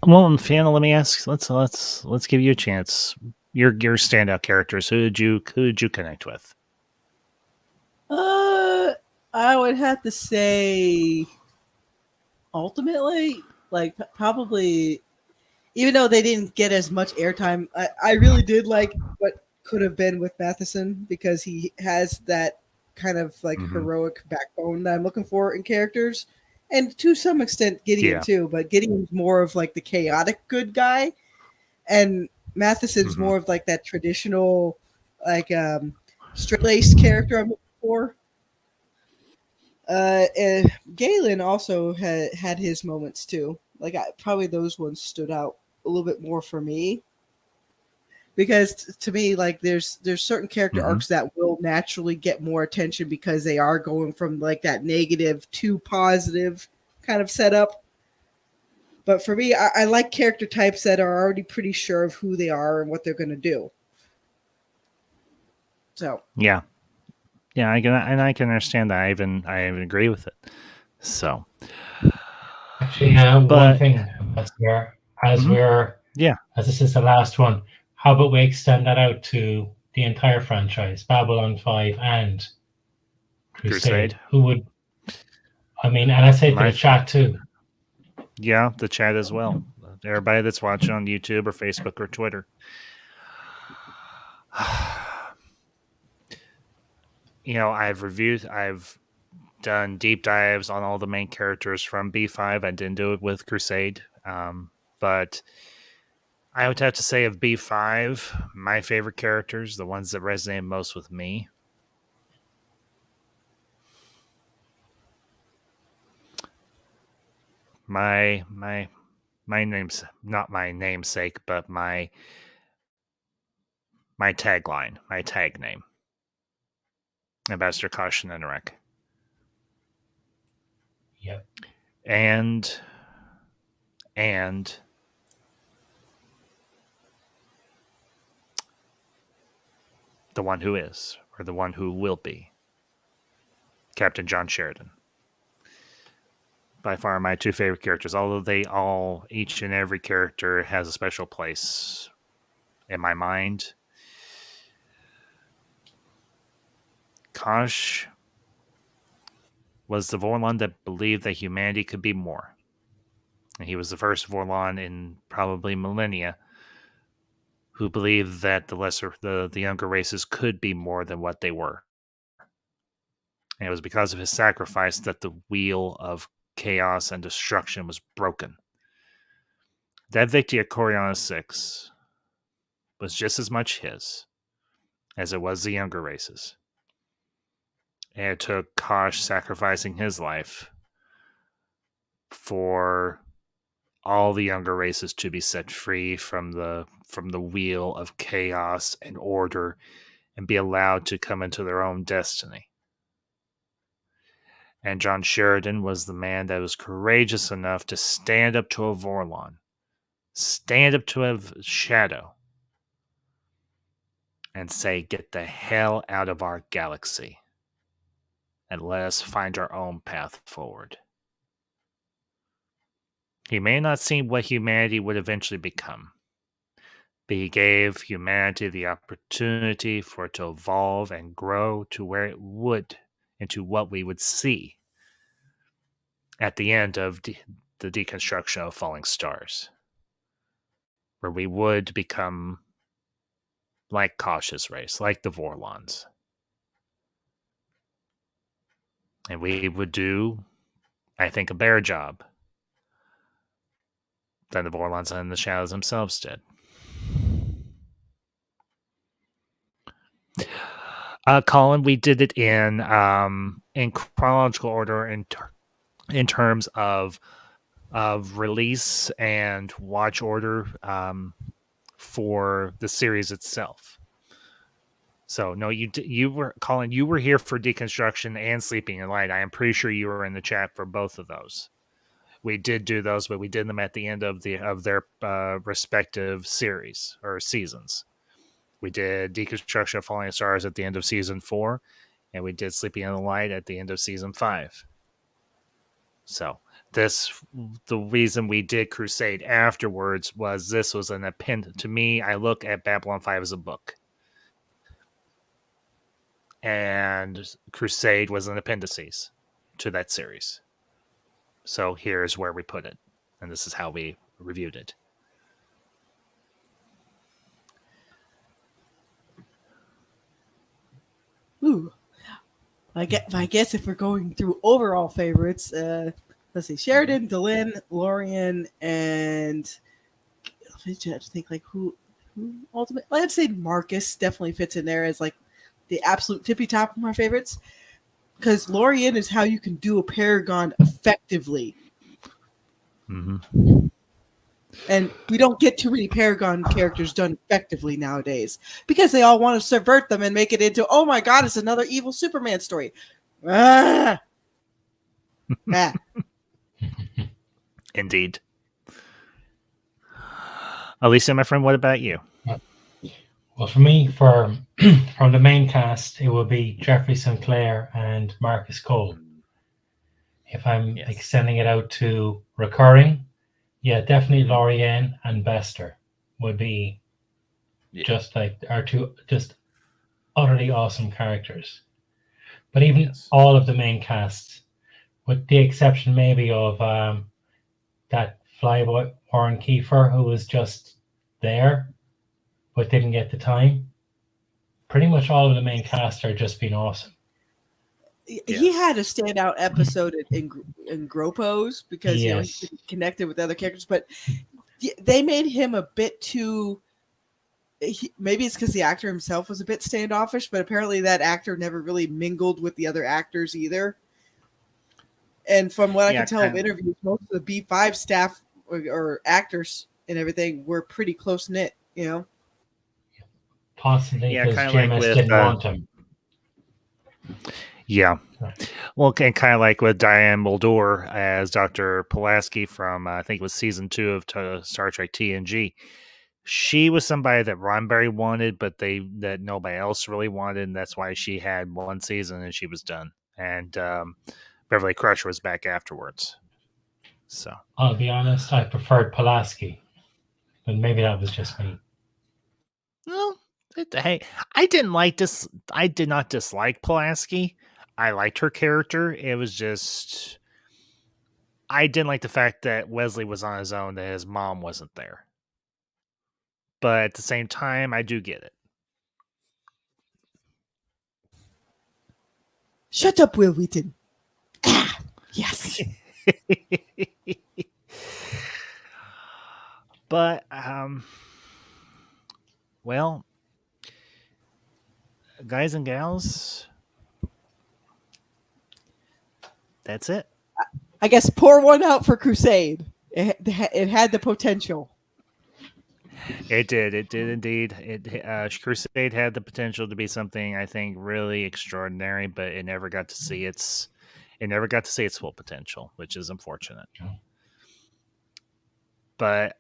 Well, Fiona, let me ask. Let's give you a chance. Your standout characters. Who did you connect with? I would have to say, ultimately, like probably, even though they didn't get as much airtime, I really did like what could have been with Matheson, because he has that kind of like heroic backbone that I'm looking for in characters, and to some extent Gideon too. But Gideon's more of like the chaotic good guy, and Matheson's more of like that traditional, like straight-laced character I'm looking for. Galen also had his moments too. Like probably those ones stood out a little bit more for me, because to me, like there's certain character arcs that will naturally get more attention because they are going from like that negative to positive kind of setup. But for me, I like character types that are already pretty sure of who they are and what they're going to do. So yeah, I can understand that. I even agree with it. So actually, one thing as this is the last one, how about we extend that out to the entire franchise, Babylon 5 and Crusade. Who would? I mean, and I say to the chat too. Yeah, the chat as well. Everybody that's watching on YouTube or Facebook or Twitter. I've done deep dives on all the main characters from B5. I didn't do it with Crusade, but I would have to say of B5, my favorite characters, the ones that resonate most with me, my name's not my namesake, but my tagline, my tag name, Ambassador Caution and Wreck. Yep. And the one who is, or the one who will be, Captain John Sheridan. By far my two favorite characters, although each and every character has a special place in my mind. Kosh was the Vorlon that believed that humanity could be more. And he was the first Vorlon in probably millennia who believed that the younger races could be more than what they were. And it was because of his sacrifice that the wheel of chaos and destruction was broken. That victory at Coriolis 6 was just as much his as it was the younger races. And it took Kosh sacrificing his life for all the younger races to be set free from the wheel of chaos and order and be allowed to come into their own destiny. And John Sheridan was the man that was courageous enough to stand up to a Vorlon, stand up to a Shadow, and say, get the hell out of our galaxy and let us find our own path forward. He may not see what humanity would eventually become, but he gave humanity the opportunity for it to evolve and grow to where it would, into what we would see at the end of the deconstruction of falling stars, where we would become like Kosh's race, like the Vorlons. And we would do, I think, a better job than the Vorlons and the Shadows themselves did. Colin, we did it in chronological order in terms of release and watch order for the series itself. So no, you were, Colin, you were here for Deconstruction and Sleeping in Light. I am pretty sure you were in the chat for both of those. We did do those, but we did them at the end of their respective series or seasons. We did Deconstruction of Falling Stars at the end of season 4, and we did Sleeping in the Light at the end of season 5. So the reason we did Crusade afterwards was this was an append. To me, I look at Babylon 5 as a book, and Crusade was an appendices to that series. So here's where we put it, and this is how we reviewed it. Ooh. I guess if we're going through overall favorites, let's see, Sheridan, Delenn, Lorian, and I have to think like who ultimately. I'd say Marcus definitely fits in there as like the absolute tippy top of my favorites, because Lorian is how you can do a Paragon effectively. Mm-hmm. And we don't get too many Paragon characters done effectively nowadays because they all want to subvert them and make it into, oh my God, it's another evil Superman story. Ah. Indeed. Alicia, my friend, what about you? Well, for me, from the main cast, it will be Jeffrey Sinclair and Marcus Cole. If I'm extending it out to recurring, yeah, definitely Lorianne and Bester would be just like our two just utterly awesome characters. But even all of the main casts, with the exception maybe of that flyboy Warren Kiefer, who was just there but didn't get the time. Pretty much all of the main cast are just been awesome. He had a standout episode in Gropos because he connected with other characters, but they made him a bit too. Maybe it's because the actor himself was a bit standoffish, but apparently that actor never really mingled with the other actors either. And from what I can tell of interviews, most of the B5 staff or actors and everything were pretty close knit, you know. Possibly because JMS didn't want him. Yeah. Well, and kind of like with Diane Muldaur as Dr. Pulaski from, I think it was season 2 of Star Trek TNG. She was somebody that Roddenberry wanted, but that nobody else really wanted, and that's why she had one season and she was done. And Beverly Crusher was back afterwards. So I'll be honest, I preferred Pulaski, but maybe that was just me. No, hey, I did not dislike Pulaski. I liked her character. It was just I didn't like the fact that Wesley was on his own, that his mom wasn't there. But at the same time, I do get it. Shut up, Will Wheaton. Ah, yes. But well, guys and gals, that's it. I guess pour one out for Crusade. It had the potential. It did. It did indeed. Crusade had the potential to be something I think really extraordinary, but it never got to see its full potential, which is unfortunate. Yeah. But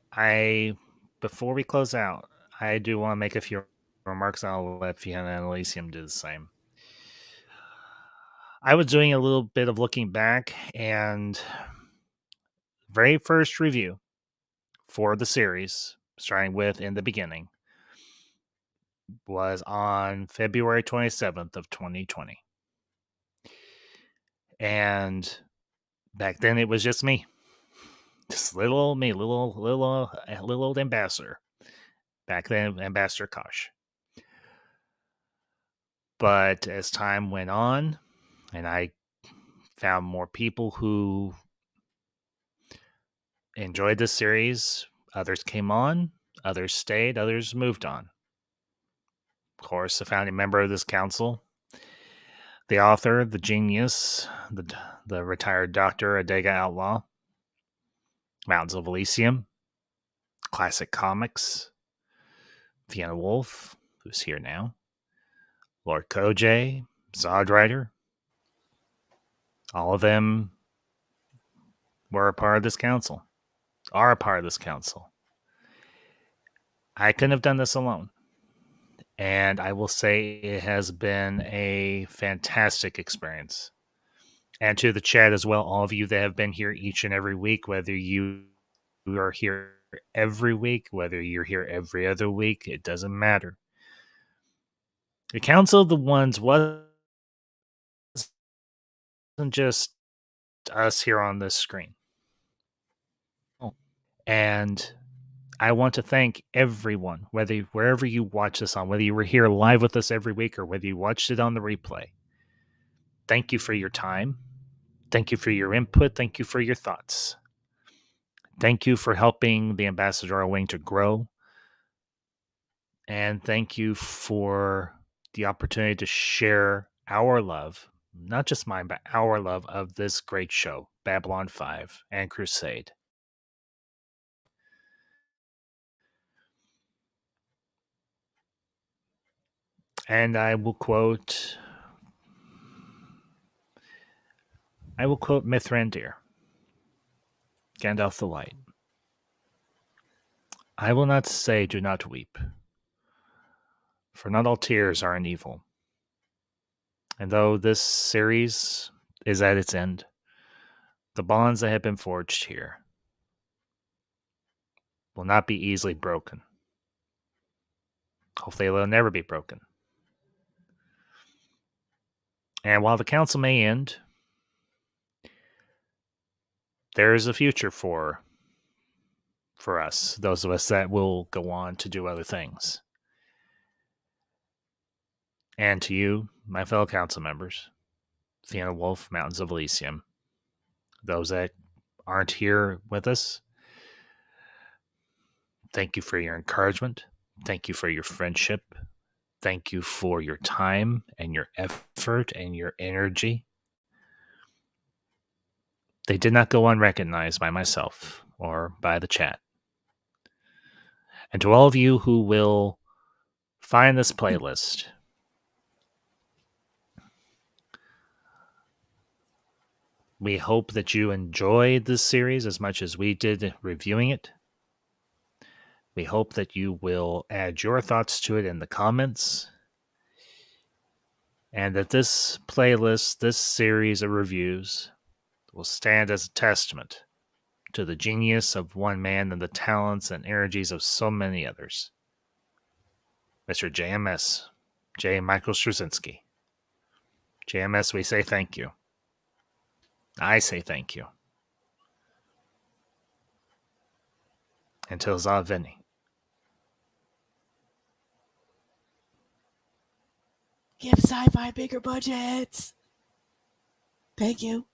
before we close out, I do want to make a few remarks. I'll let Fiona and Elysium do the same. I was doing a little bit of looking back, and very first review for the series, starting with In the Beginning, was on February 27th of 2020. And back then it was just me. Just little old me, little old ambassador. Back then, Ambassador Kosh. But as time went on, and I found more people who enjoyed the series, others came on, others stayed, others moved on. Of course, a founding member of this council, the author, the genius, the retired Dr. Adega Outlaw, Mountains of Elysium, Classic Comics, Fiona Wolf, who's here now, Lord Koj, Zodrider. All of them were a part of this council, are a part of this council. I couldn't have done this alone. And I will say it has been a fantastic experience. And to the chat as well, all of you that have been here each and every week, whether you are here every week, whether you're here every other week, it doesn't matter. The Council of the Ones wasn't just us here on this screen. And I want to thank everyone, wherever you watch this on, whether you were here live with us every week or whether you watched it on the replay. Thank you for your time. Thank you for your input. Thank you for your thoughts. Thank you for helping the Ambassadorial Wing to grow. And thank you for the opportunity to share our love, not just mine, but our love of this great show, Babylon 5 and Crusade. And I will quote Mithrandir, Gandalf the White. I will not say, do not weep, for not all tears are an evil. And though this series is at its end, the bonds that have been forged here will not be easily broken. Hopefully they'll never be broken. And while the council may end, there is a future for us, those of us that will go on to do other things. And to you, my fellow council members, Fiona Wolf, Mountains of Elysium, those that aren't here with us, thank you for your encouragement. Thank you for your friendship. Thank you for your time and your effort and your energy. They did not go unrecognized by myself or by the chat. And to all of you who will find this playlist, we hope that you enjoyed this series as much as we did reviewing it. We hope that you will add your thoughts to it in the comments. And that this playlist, this series of reviews, will stand as a testament to the genius of one man and the talents and energies of so many others. Mr. JMS, J. Michael Straczynski. JMS, we say thank you. I say thank you. Until Vinny. Give sci-fi bigger budgets. Thank you.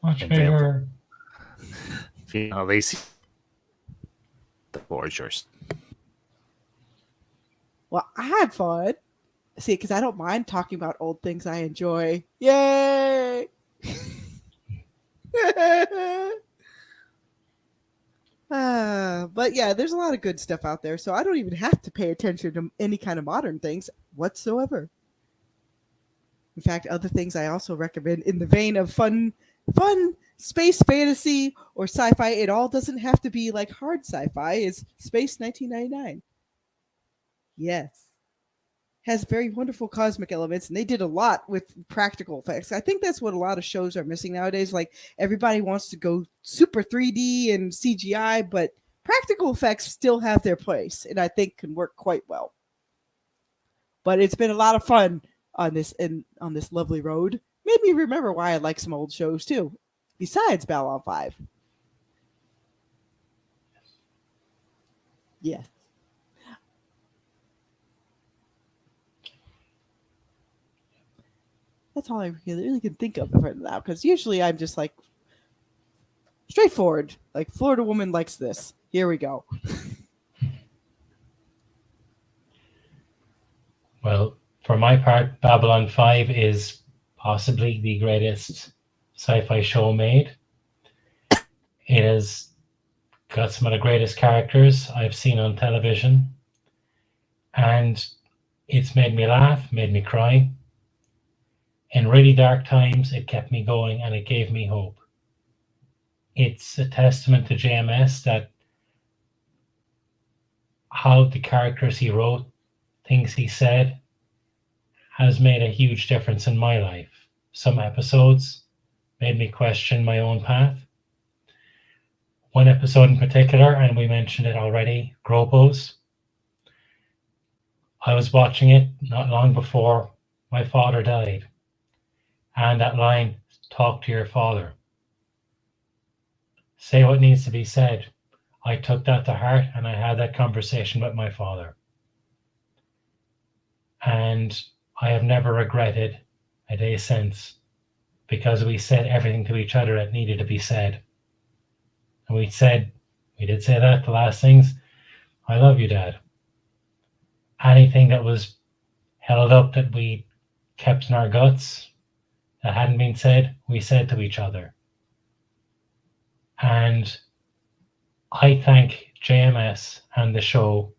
Much bigger. Lacey, the floor is yours. Well, I had fun. See, because I don't mind talking about old things I enjoy. Yay! But yeah, there's a lot of good stuff out there, so I don't even have to pay attention to any kind of modern things whatsoever. In fact, other things I also recommend in the vein of fun space fantasy or sci-fi. It all doesn't have to be like hard sci-fi. Is Space 1999. Yes. Has very wonderful cosmic elements, and they did a lot with practical effects. I think that's what a lot of shows are missing nowadays. Like, everybody wants to go super 3D and CGI, but practical effects still have their place, and I think can work quite well. But it's been a lot of fun on this lovely road. Made me remember why I like some old shows too, besides Babylon 5. Yes. That's all I really can think of right now, because usually I'm just like straightforward. Like, Florida woman likes this. Here we go. Well, for my part, Babylon 5 is possibly the greatest sci-fi show made. It has got some of the greatest characters I've seen on television. And it's made me laugh, made me cry. In really dark times, it kept me going and it gave me hope. It's a testament to JMS that how the characters he wrote, things he said, has made a huge difference in my life. Some episodes made me question my own path. One episode in particular, and we mentioned it already, Gropos. I was watching it not long before my father died. And that line, talk to your father. Say what needs to be said. I took that to heart and I had that conversation with my father. And I have never regretted a day since, because we said everything to each other that needed to be said. And we did say that, the last things. I love you, Dad. Anything that was held up that we kept in our guts, that hadn't been said, we said to each other. And I thank JMS and the show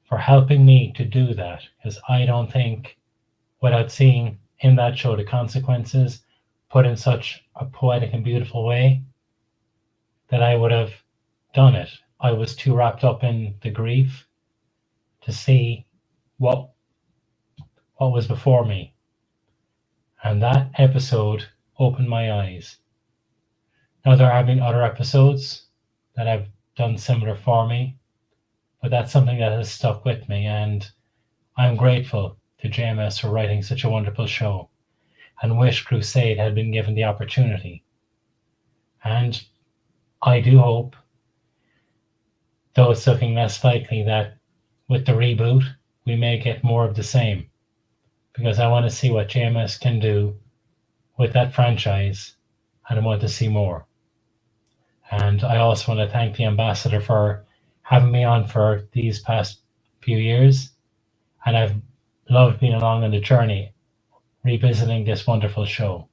for helping me to do that, because I don't think, without seeing in that show the consequences put in such a poetic and beautiful way, that I would have done it. I was too wrapped up in the grief to see what was before me. And that episode opened my eyes. Now, there have been other episodes that have done similar for me, but that's something that has stuck with me, and I'm grateful to JMS for writing such a wonderful show, and wish Crusade had been given the opportunity. And I do hope, though it's looking less likely, that with the reboot, we may get more of the same, because I want to see what JMS can do with that franchise, and I want to see more. And I also want to thank the ambassador for having me on for these past few years. And I've loved being along on the journey, revisiting this wonderful show.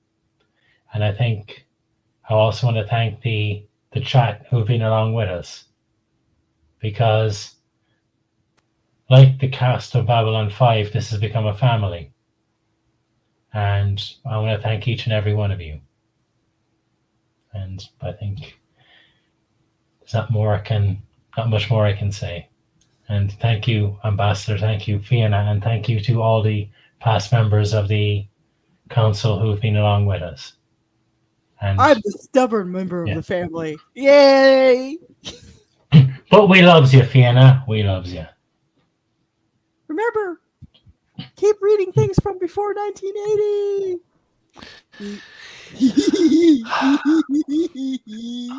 And I think I also want to thank the chat who've been along with us, because like the cast of Babylon 5, this has become a family. And I want to thank each and every one of you. And I think there's not much more I can say. And thank you, Ambassador, thank you, Fiona, and thank you to all the past members of the council who've been along with us. And I'm the stubborn member of the family. Yay! But we loves you, Fiona. We loves you. Remember, Keep reading things from before 1980.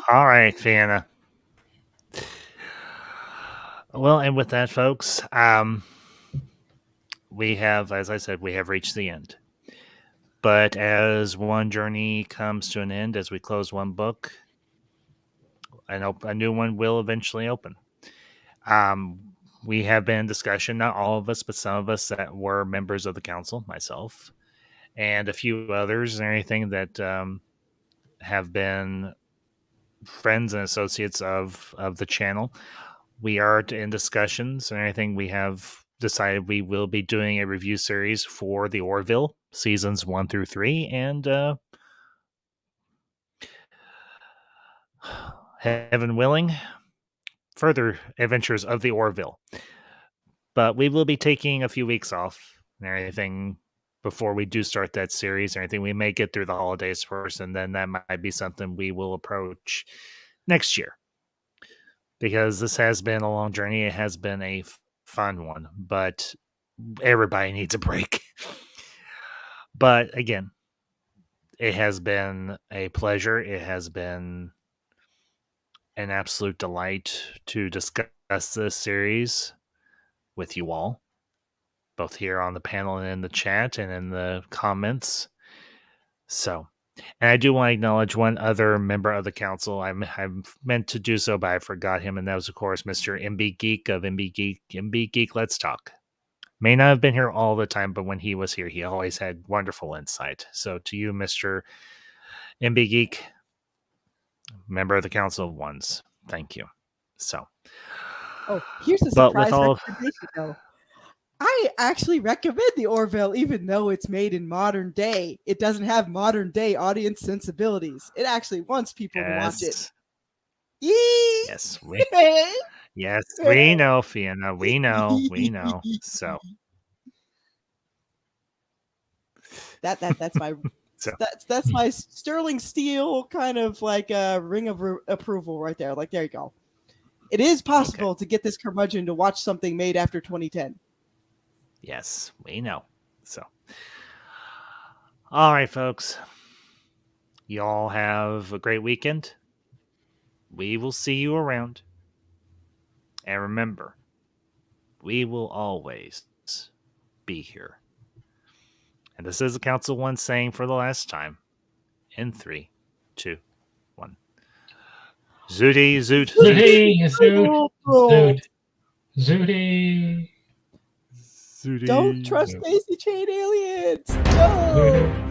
All right, Fiona. Well, and with that, folks, we have, as I said, we have reached the end. But as one journey comes to an end, as we close one book, a new one will eventually open. We have been in discussion, not all of us, but some of us that were members of the council, myself, and a few others, and everything that have been friends and associates of the channel. We are in discussions and everything. We have decided we will be doing a review series for the Orville seasons 1 through 3, and heaven willing, further adventures of the Orville. But we will be taking a few weeks off and everything before we do start that series or anything. We may get through the holidays first, and then that might be something we will approach next year. Because this has been a long journey. It has been a fun one, but everybody needs a break. But again, it has been a pleasure. It has been an absolute delight to discuss this series with you all, both here on the panel and in the chat and in the comments. So, and I do want to acknowledge one other member of the council. I'm meant to do so, but I forgot him, and that was, of course, Mr. MB Geek of MB Geek Let's Talk. May not have been here all the time, but when he was here, he always had wonderful insight. So to you, Mr. MB Geek, member of the Council of Ones, thank you. So, here's a surprise recommendation, though. I actually recommend the Orville, even though it's made in modern day. It doesn't have modern day audience sensibilities. It actually wants people to watch it. Yes, we know, Fiona. We know. So that's my that's my sterling steel kind of like ring of approval right there. Like, there you go. It is possible to get this curmudgeon to watch something made after 2010. Yes, we know. So, all right, folks. Y'all have a great weekend. We will see you around. And remember, we will always be here. And this is the Council One saying for the last time. In 3, 2, 1. Zooty, zoot. Zooty, zoot, zoot. Zooty. Don't trust daisy chain aliens. No.